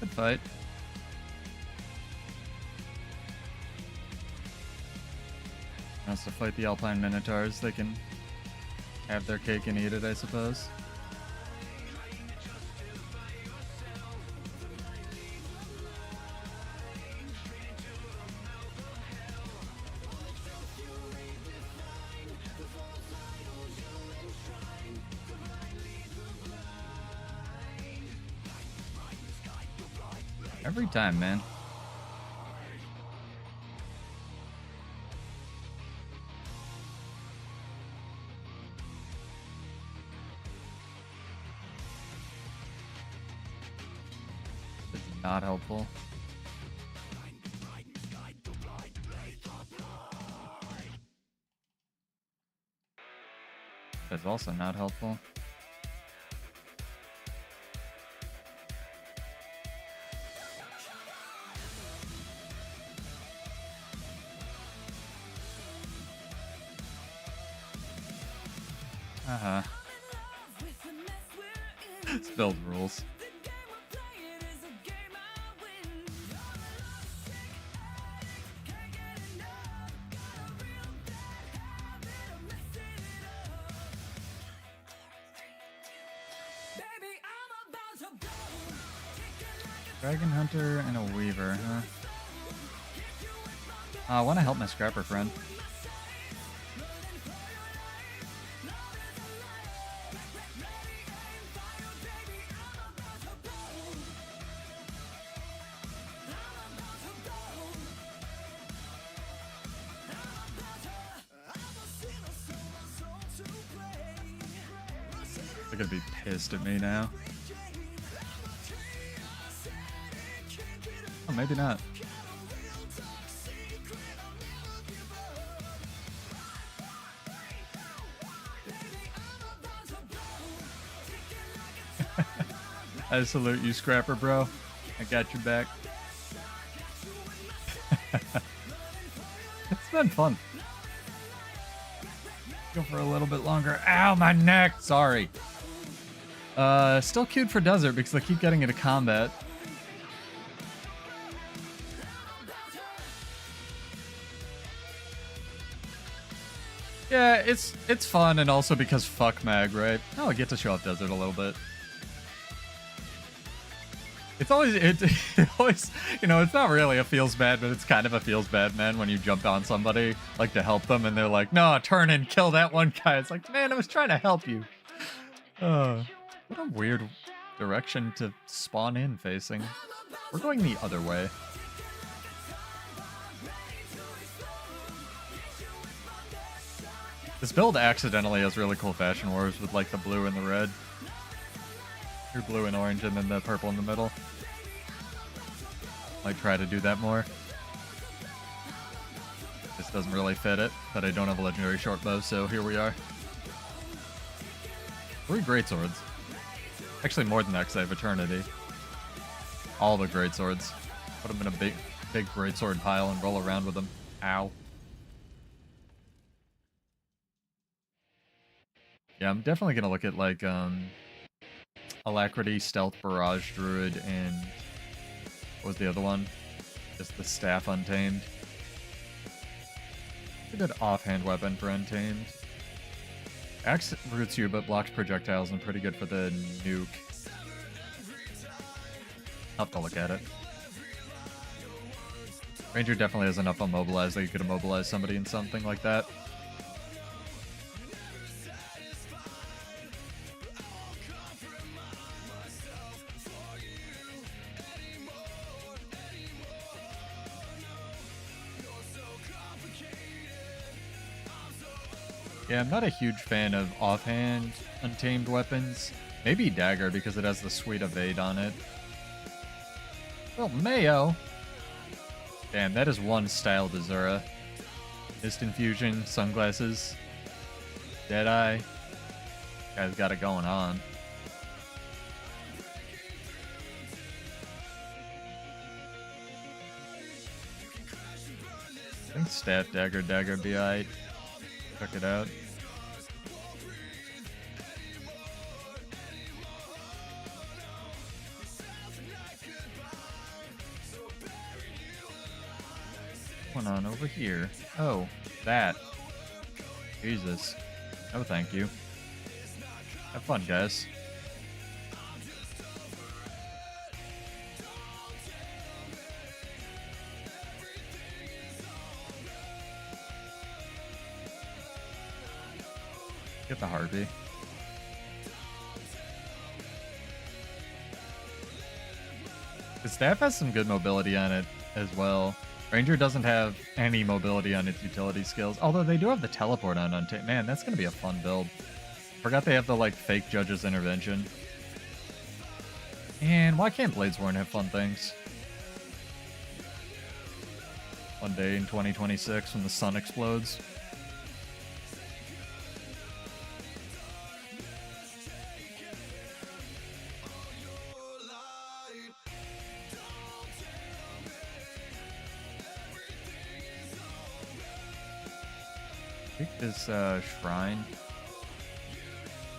Good fight. Wants to fight the Alpine Minotaurs. They can have their cake and eat it, I suppose. Every time, man. This is not helpful. That's also not helpful. Uh-huh. Spelled rules. Dragon Hunter and a Weaver, huh? I want to help my scrapper friend. They're gonna be pissed at me now. Oh, maybe not. I salute you, Scrapper, bro. I got your back. It's been fun. Go for a little bit longer. Ow, my neck! Sorry. Still queued for desert because I keep getting into combat. Yeah, it's fun, and also because fuck mag, right? Oh, I get to show off desert a little bit. It's always, it always, you know, it's not really a feels bad, but it's kind of a feels bad, man, when you jump on somebody, like, to help them, and they're like, no, turn and kill that one guy. It's like, man, I was trying to help you. What a weird direction to spawn in facing. We're going the other way. This build accidentally has really cool fashion wars with, like, the blue and the red. Or blue and orange, and then the purple in the middle. Might try to do that more. This doesn't really fit it, but I don't have a legendary short bow, so here we are. 3 greatswords. Actually, more than that, because I have eternity. All the greatswords. Put them in a big greatsword pile and roll around with them. Ow. Yeah, I'm definitely gonna look at, like, Alacrity, Stealth, Barrage, Druid, and what was the other one? Just the Staff Untamed. A good offhand weapon for Untamed. Axe roots you, but blocks projectiles and pretty good for the nuke. I'll have to look at it. Ranger definitely has enough immobilize that you could immobilize somebody in something like that. Yeah, I'm not a huge fan of offhand untamed weapons. Maybe dagger because it has the sweet evade on it. Well, Mayo. Damn, that is one style to Zura. Mist infusion, sunglasses, Deadeye. Guy's got it going on. I think staff, dagger, be alright. Check it out. What's going on over here? Oh, that. Jesus. Oh, thank you. Have fun, guys. Get the Harvey. The staff has some good mobility on it as well. Ranger doesn't have any mobility on its utility skills, although they do have the teleport on Untamed. Man, that's going to be a fun build. Forgot they have the, like, fake Judge's Intervention. And why can't Bladesworn have fun things? One day in 2026 when the sun explodes. Take this shrine.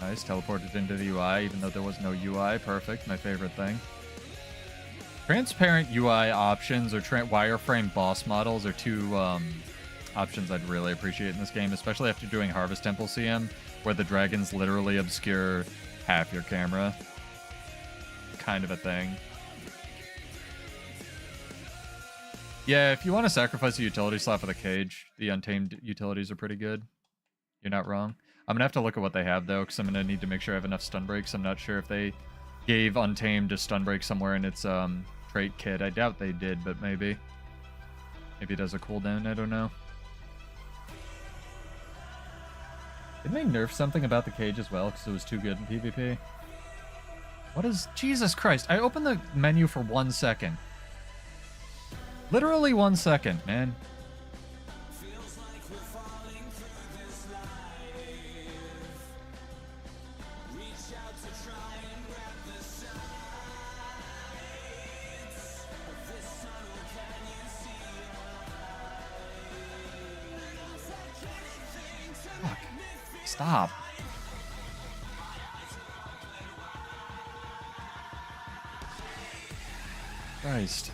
Nice, teleported into the UI, even though there was no UI. Perfect, my favorite thing. Transparent UI options or wireframe boss models are two options I'd really appreciate in this game, especially after doing Harvest Temple CM, where the dragons literally obscure half your camera. Kind of a thing. Yeah, if you want to sacrifice a utility slot for the cage, the Untamed utilities are pretty good. You're not wrong. I'm going to have to look at what they have, though, because I'm going to need to make sure I have enough stun breaks. I'm not sure if they gave Untamed a stun break somewhere in its trait kit. I doubt they did, but maybe. Maybe it has a cooldown, I don't know. Didn't they nerf something about the cage as well, because it was too good in PvP? What is... Jesus Christ, I opened the menu for 1 second. Literally 1 second, man. Fuck. Stop. Christ.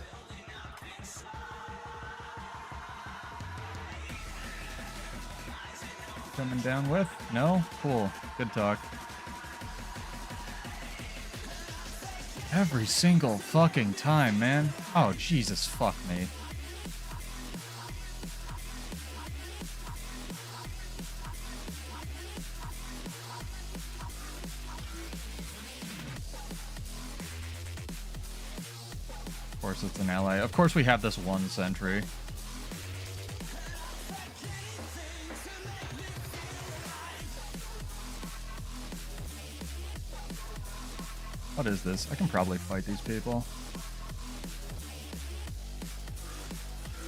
Coming down with? No? Cool. Good talk. Every single fucking time, man. Oh, Jesus, fuck me. Of course it's an ally. Of course we have this one sentry. What is this? I can probably fight these people.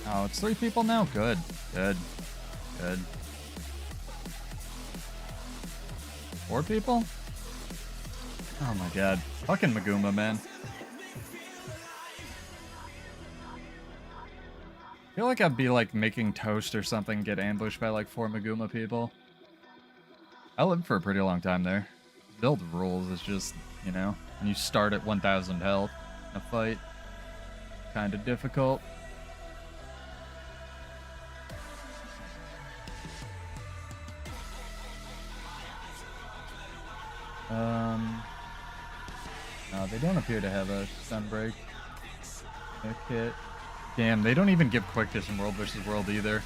Oh, it's 3 people now? Good. Good. Good. 4 people? Oh my god. Fucking Maguma, man. I feel like I'd be like making toast or something, get ambushed by like 4 Maguma people. I lived for a pretty long time there. Build rules is just, you know, when you start at 1,000 health in a fight, kind of difficult. No, they don't appear to have a stun break. Okay. Damn, they don't even give quickness in World vs. World either.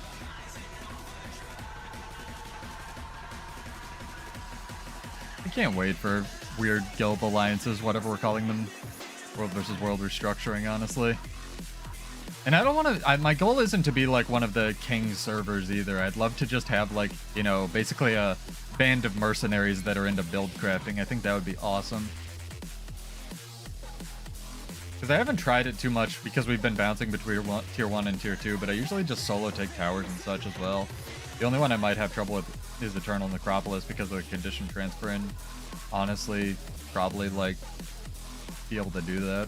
I can't wait for weird guild alliances, whatever we're calling them. World vs. World restructuring, honestly. And I don't want to... my goal isn't to be like one of the king servers either. I'd love to just have like, you know, basically a band of mercenaries that are into build crafting. I think that would be awesome. Because I haven't tried it too much because we've been bouncing between tier 1 and tier 2, but I usually just solo take towers and such as well. The only one I might have trouble with is Eternal Necropolis because of the condition transfer, and honestly, probably like be able to do that.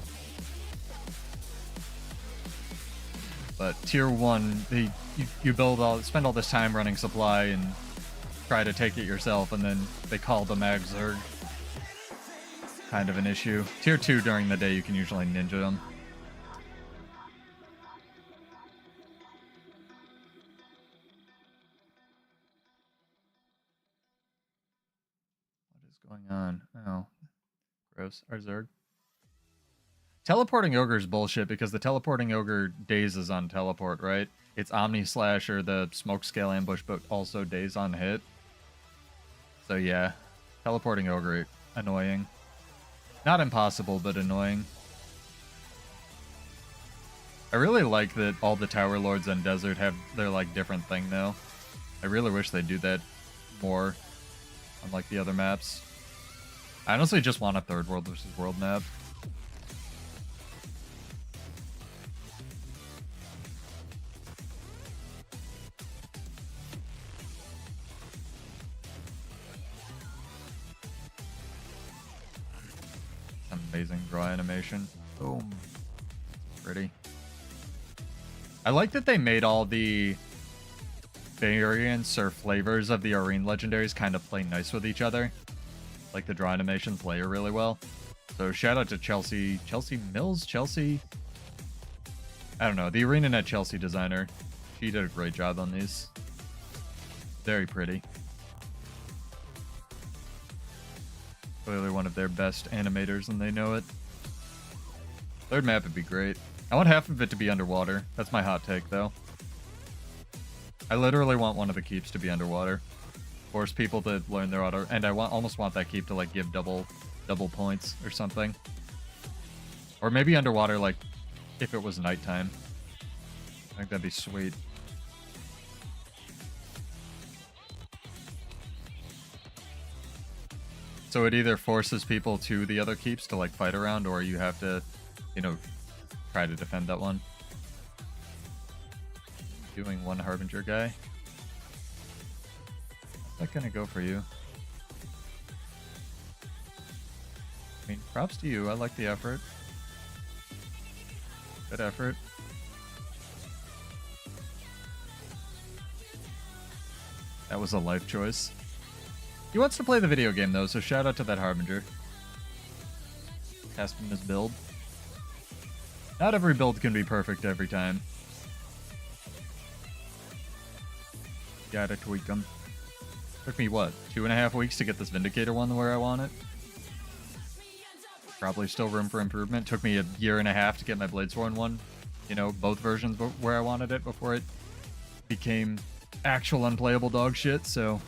But tier 1, you spend all this time running supply and try to take it yourself, and then they call the mag Zerg. Kind of an issue. Tier 2 during the day you can usually ninja them. What is going on? Oh, gross. Our Zerg. Teleporting Ogre is bullshit because the Teleporting Ogre dazes on teleport, right? It's Omni Slash or the Smoke Scale Ambush, but also daze on hit. So yeah, Teleporting Ogre, annoying. Not impossible, but annoying. I really like that all the Tower Lords on Desert have their like different thing now. I really wish they'd do that more on like the other maps. I honestly just want a third World vs. World map. Amazing draw animation. Boom. Pretty. I like that they made all the variants or flavors of the Arena legendaries kind of play nice with each other. Like the draw animations layer really well. So shout out to Chelsea Mills? Chelsea? I don't know. The arenanet Chelsea designer. She did a great job on these. Very pretty. Clearly one of their best animators and they know it. Third map would be great. I want half of it to be underwater. That's my hot take, though. I literally want one of the keeps to be underwater. Force people to learn their auto, and I almost want that keep to like give double points or something. Or maybe underwater, like if it was nighttime. I think that'd be sweet. So it either forces people to the other keeps to like fight around, or you have to, you know, try to defend that one. Doing one Harbinger guy. How's that gonna go for you? I mean, props to you. I like the effort. Good effort. That was a life choice. He wants to play the video game though, so shout out to that Harbinger. Testing his build. Not every build can be perfect every time. Gotta tweak them. Took me, what, 2.5 weeks to get this Vindicator one where I want it? Probably still room for improvement. Took me 1.5 years to get my Bladesworn one. You know, both versions where I wanted it before it became actual unplayable dog shit, so...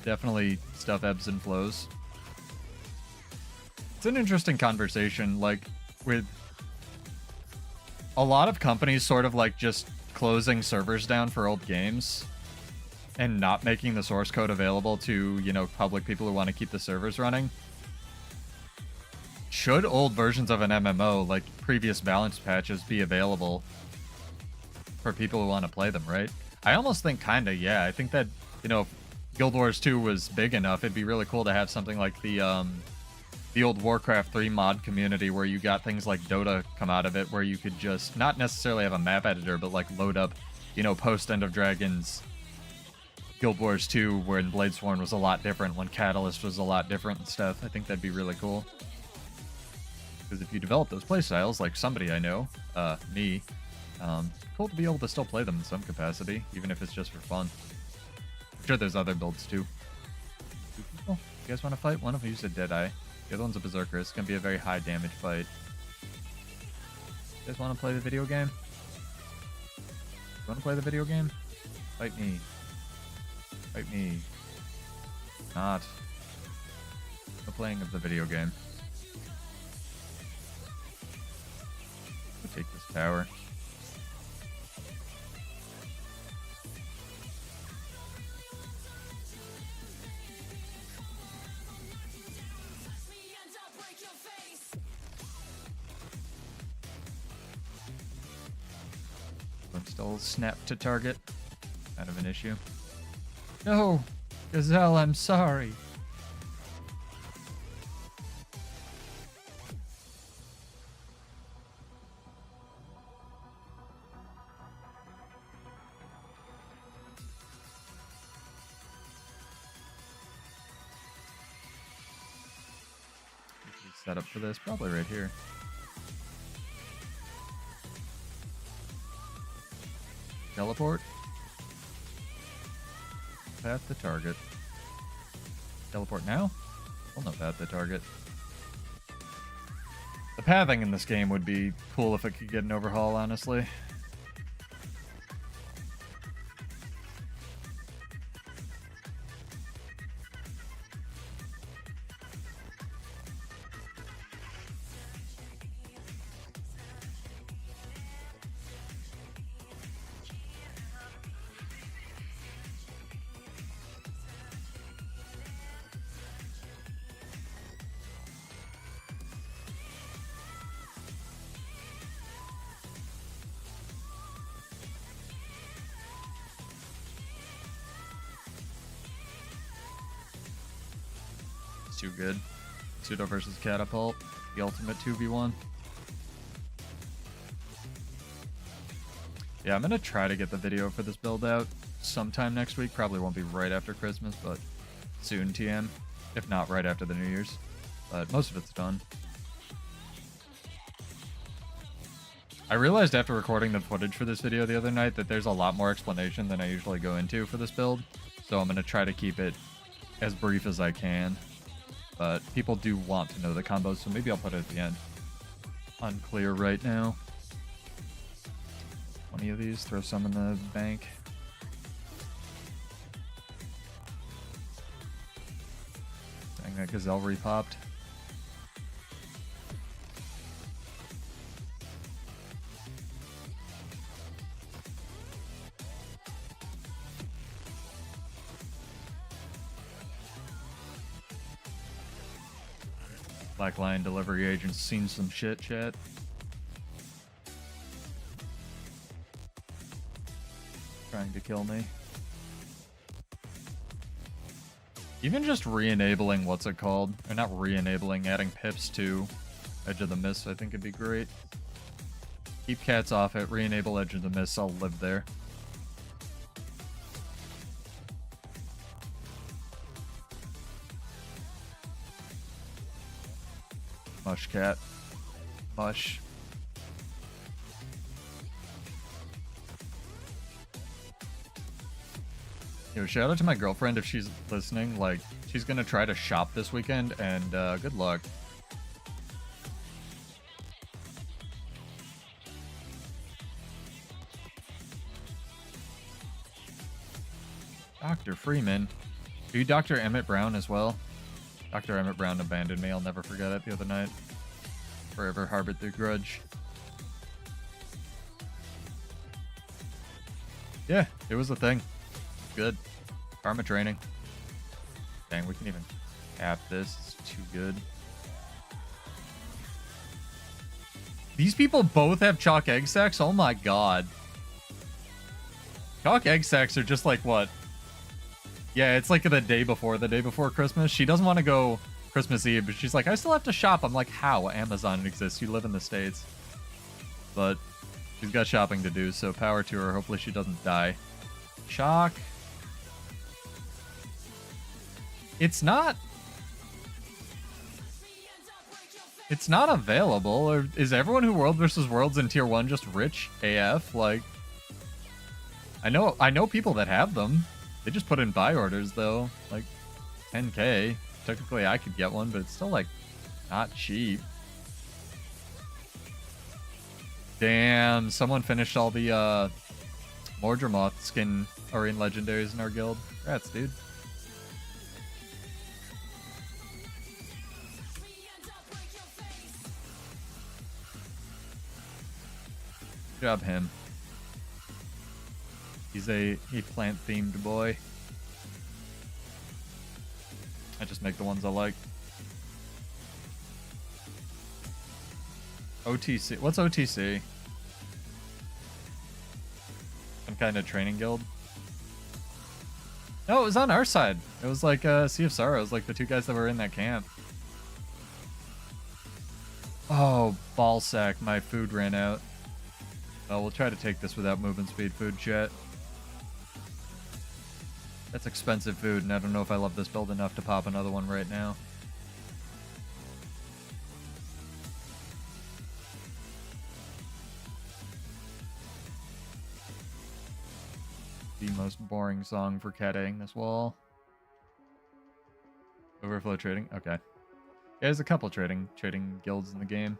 Definitely stuff ebbs and flows. It's an interesting conversation, like, with a lot of companies sort of like just closing servers down for old games and not making the source code available to, you know, public people who want to keep the servers running. Should old versions of an MMO, like previous balance patches, be available for people who want to play them, right? I almost think kinda, yeah. I think that, you know, if Guild Wars 2 was big enough, it'd be really cool to have something like the old Warcraft 3 mod community where you got things like Dota come out of it, where you could just not necessarily have a map editor, but like load up, you know, post End of Dragons Guild Wars 2, where Bladesworn was a lot different, when Catalyst was a lot different and stuff. I think that'd be really cool. Because if you develop those playstyles, like somebody I know, me, cool to be able to still play them in some capacity, even if it's just for fun. I'm sure there's other builds too. You guys want to fight? One of you's a Deadeye. The other one's a Berserker. It's going to be a very high damage fight. You guys want to play the video game? You want to play the video game? Fight me. Fight me. Not. No playing of the video game. We'll take this tower. Still snap to target. Kind of an issue. No, Gazelle, I'm sorry. Set up for this, probably right here. Teleport. Path to target. Teleport now? Well, no path to target. The pathing in this game would be cool if it could get an overhaul, honestly. Too good. Pseudo versus Catapult. The ultimate 2v1. Yeah, I'm gonna try to get the video for this build out sometime next week. Probably won't be right after Christmas, but soon TM. If not, right after the New Year's. But most of it's done. I realized after recording the footage for this video the other night that there's a lot more explanation than I usually go into for this build. So I'm gonna try to keep it as brief as I can. But people do want to know the combos, so maybe I'll put it at the end. unclear right now. 20 of these, throw some in the bank. Dang, that gazelle repopped. Blackline delivery agent's seen some shit, chat. Trying to kill me. Even just re-enabling, what's it called? Or not re-enabling, adding pips to Edge of the Mist, I think it'd be great. Keep cats off it, re-enable Edge of the Mist, I'll live there. Mush cat. Mush. Yo, shout out to my girlfriend if she's listening. Like, she's gonna try to shop this weekend, and good luck. Dr. Freeman. Are you Dr. Emmett Brown as well? Dr. Emmett Brown abandoned me. I'll never forget it the other night. Forever harbored the grudge. Yeah, it was a thing. Good. Karma training. Dang, we can even cap this. It's too good. These people both have chalk egg sacks? Oh my god. Chalk egg sacks are just like what? Yeah, it's like the day before Christmas. She doesn't want to go Christmas Eve, but she's like, I still have to shop. I'm like, how? Amazon exists. You live in the States. But she's got shopping to do, so power to her. Hopefully she doesn't die. Chalk. It's not available. Or is everyone who World vs. Worlds in Tier 1 just rich AF? Like, I know people that have them. They just put in buy orders though, like 10k. Technically I could get one, but it's still like not cheap. Damn, someone finished all the Mordramoth skin or in legendaries in our guild. Congrats, dude. Good job him. He's a plant-themed boy. I just make the ones I like. OTC. What's OTC? Some kind of training guild? No, it was on our side. It was like Sea of Sorrows, like the two guys that were in that camp. Oh, ballsack. My food ran out. Well, we'll try to take this without movement speed food, chat. That's expensive food, and I don't know if I love this build enough to pop another one right now. The most boring song for caddying this wall. Overflow trading? Okay. Yeah, there's a couple trading guilds in the game.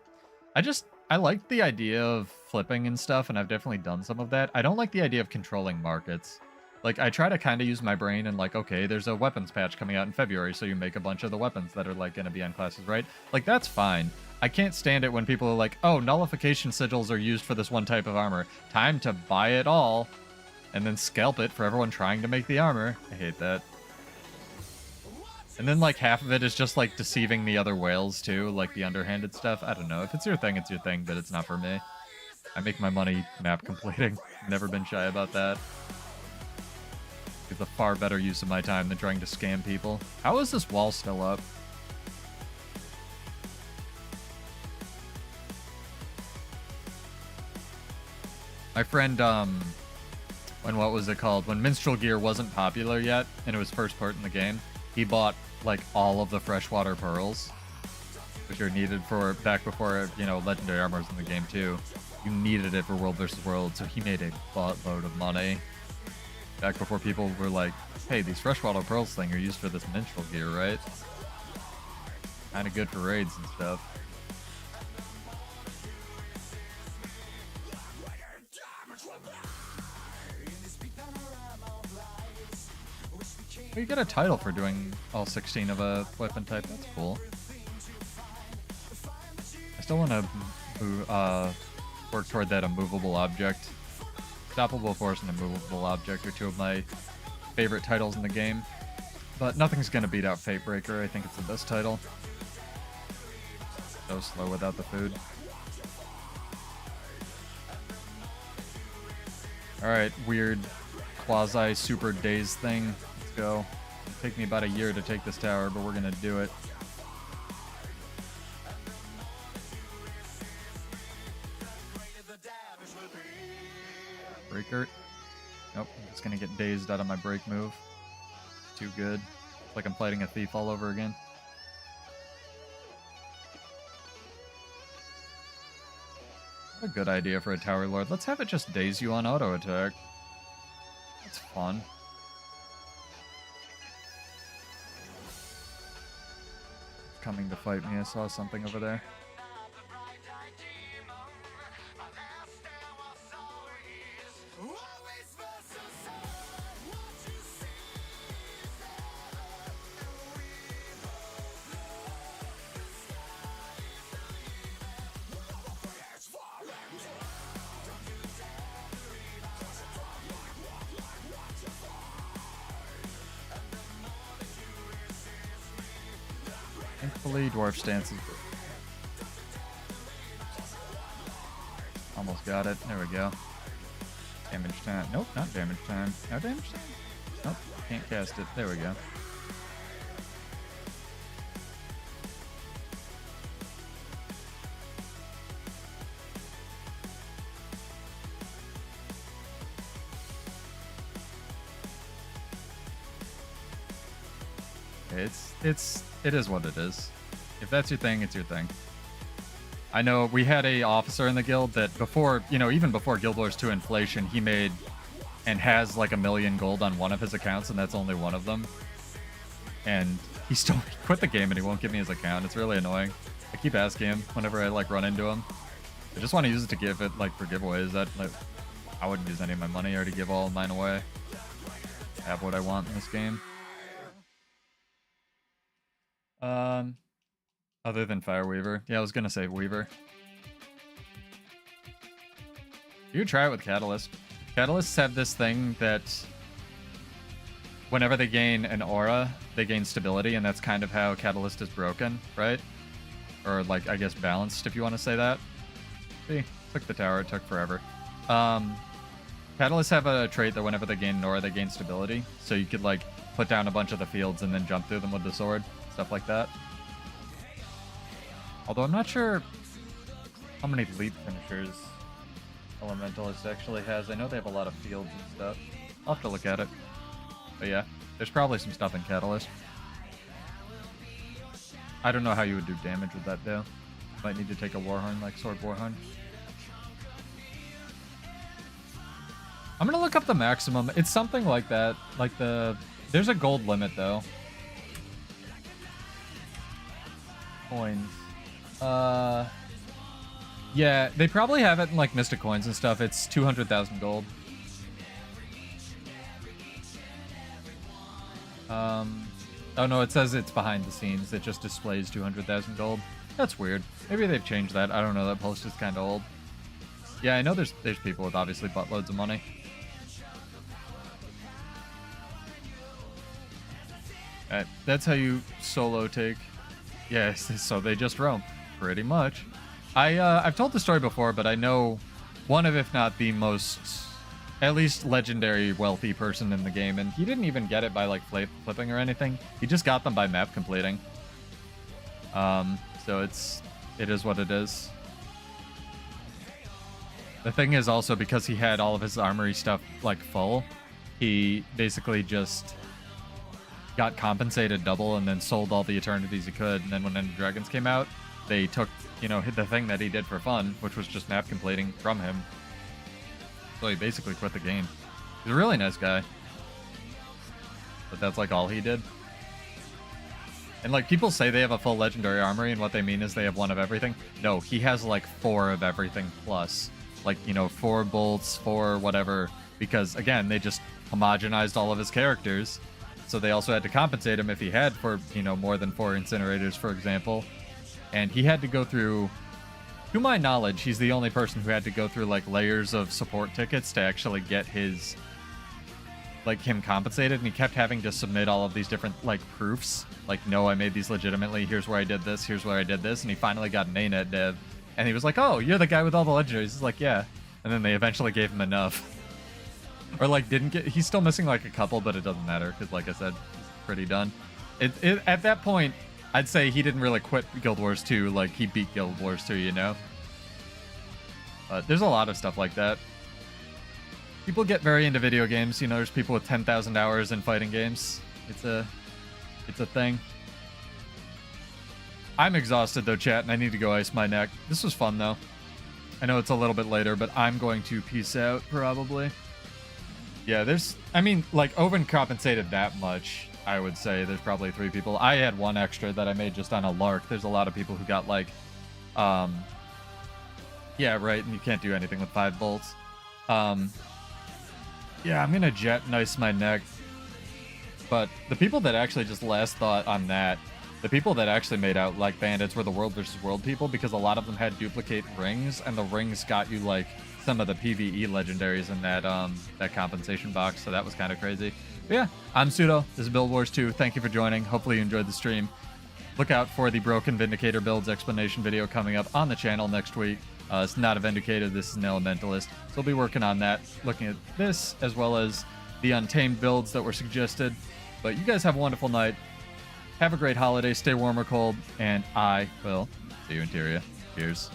I like the idea of flipping and stuff, and I've definitely done some of that. I don't like the idea of controlling markets. Like, I try to kind of use my brain and like, okay, there's a weapons patch coming out in February, so you make a bunch of the weapons that are like going to be on classes, right? Like, that's fine. I can't stand it when people are like, oh, nullification sigils are used for this one type of armor. Time to buy it all and then scalp it for everyone trying to make the armor. I hate that. And then like half of it is just like deceiving the other whales too, like the underhanded stuff. I don't know. If it's your thing, it's your thing, but it's not for me. I make my money map completing. Never been shy about that. It's a far better use of my time than trying to scam people. How is this wall still up? My friend, when what was it called? When Minstrel Gear wasn't popular yet, and it was first part in the game, he bought like all of the freshwater pearls, which are needed for back before, you know, legendary armors in the game too. You needed it for World vs. World, so he made a buttload of money. Back before people were like, hey, these freshwater pearls thing are used for this minstrel gear, right? Kind of good for raids and stuff. Well, you get a title for doing all 16 of a weapon type. That's cool. I still want to work toward that immovable object. Stoppable force and immovable object are two of my favorite titles in the game. But nothing's going to beat out Fatebreaker. I think it's the best title. So slow without the food. Alright, weird quasi-super daze thing. Let's go. It'll take me about a year to take this tower, but we're going to do it. Breaker. Nope, I'm just going to get dazed out of my break move. Too good. It's like I'm fighting a thief all over again. What a good idea for a Tower Lord. Let's have it just daze you on auto attack. That's fun. Coming to fight me. I saw something over there. Thankfully, dwarf stance is good. Almost got it. There we go. Damage time. Nope, not damage time. No damage time? Nope, can't cast it. There we go. It is what it is. If that's your thing, it's your thing. I know we had a officer in the guild that before, you know, even before Guild Wars 2 inflation, he made and has like 1 million gold on one of his accounts, and that's only one of them. And he still quit the game and he won't give me his account. It's really annoying. I keep asking him whenever I like run into him. I just want to use it to give it like for giveaways. That like, I wouldn't use any of my money. I already give all of mine away. I have what I want in this game. Other than Fireweaver. Yeah, I was gonna say Weaver. You could try it with Catalyst. Catalysts have this thing that whenever they gain an aura, they gain stability, and that's kind of how Catalyst is broken, right? Or like, I guess balanced, if you want to say that. See, took the tower, it took forever. Catalysts have a trait that whenever they gain an aura, they gain stability. So you could like put down a bunch of the fields and then jump through them with the sword. Stuff like that. Although I'm not sure how many leap finishers Elementalist actually has. I know they have a lot of fields and stuff. I'll have to look at it. But yeah, there's probably some stuff in Catalyst. I don't know how you would do damage with that though. Might need to take a Warhorn, like Sword Warhorn. I'm gonna look up the maximum. It's something like that. Like there's a gold limit though. Coins. Yeah, they probably have it in like Mystic Coins and stuff. It's 200,000 gold. Oh no, it says it's behind the scenes. It just displays 200,000 gold. That's weird. Maybe they've changed that. I don't know. That post is kind of old. Yeah, I know there's people with obviously buttloads of money. Alright, that's how you solo take. Yes, so they just roam. Pretty much. I've told the story before, but I know one of, if not the most, at least legendary wealthy person in the game, and he didn't even get it by like flipping or anything. He just got them by map completing. So it is what it is. The thing is also because he had all of his armory stuff like full, he basically just got compensated double and then sold all the eternities he could. And then when End Dragons came out, they took, you know, the thing that he did for fun, which was just map completing, from him. So he basically quit the game. He's a really nice guy. But that's like all he did. And like people say they have a full legendary armory, and what they mean is they have one of everything. No, he has like 4 of everything plus. Like, you know, 4 bolts, 4 whatever. Because again, they just homogenized all of his characters. so they also had to compensate him if he had for, you know, more than 4 incinerators, for example. And he had to go through, to my knowledge, he's the only person who had to go through like layers of support tickets to actually get his, like, him compensated. And he kept having to submit all of these different like proofs, like, no, I made these legitimately, here's where I did this, here's where I did this. And he finally got an arenanet dev, and he was like, oh, you're the guy with all the legendaries. He's like, yeah. And then they eventually gave him enough. Or like didn't get, he's still missing like a couple, but it doesn't matter because, like I said, he's pretty done. At that point, I'd say he didn't really quit Guild Wars 2, like he beat Guild Wars 2, you know? There's a lot of stuff like that. People get very into video games, you know, there's people with 10,000 hours in fighting games. It's a thing. I'm exhausted though, chat, and I need to go ice my neck. This was fun though. I know it's a little bit later, but I'm going to peace out probably. Yeah, there's, I mean, like, overcompensated that much, I would say there's probably 3 people. I had 1 extra that I made just on a lark. There's a lot of people who got, like, yeah, right, and you can't do anything with 5 bolts. Yeah, I'm gonna jet nice my neck. But the people that actually just last thought on that, the people that actually made out like bandits were the world versus world people, because a lot of them had duplicate rings, and the rings got you, like, some of the PvE legendaries in that that compensation box, so that was kind of crazy. But yeah, I'm Pseudo. This is Build Wars 2. Thank you for joining. Hopefully you enjoyed the stream. Look out for the broken Vindicator Builds explanation video coming up on the channel next week. It's not a Vindicator, this is an Elementalist. So we'll be working on that, looking at this, as well as the Untamed builds that were suggested. But you guys have a wonderful night. Have a great holiday, stay warm or cold, and I will see you in Tyria. Cheers.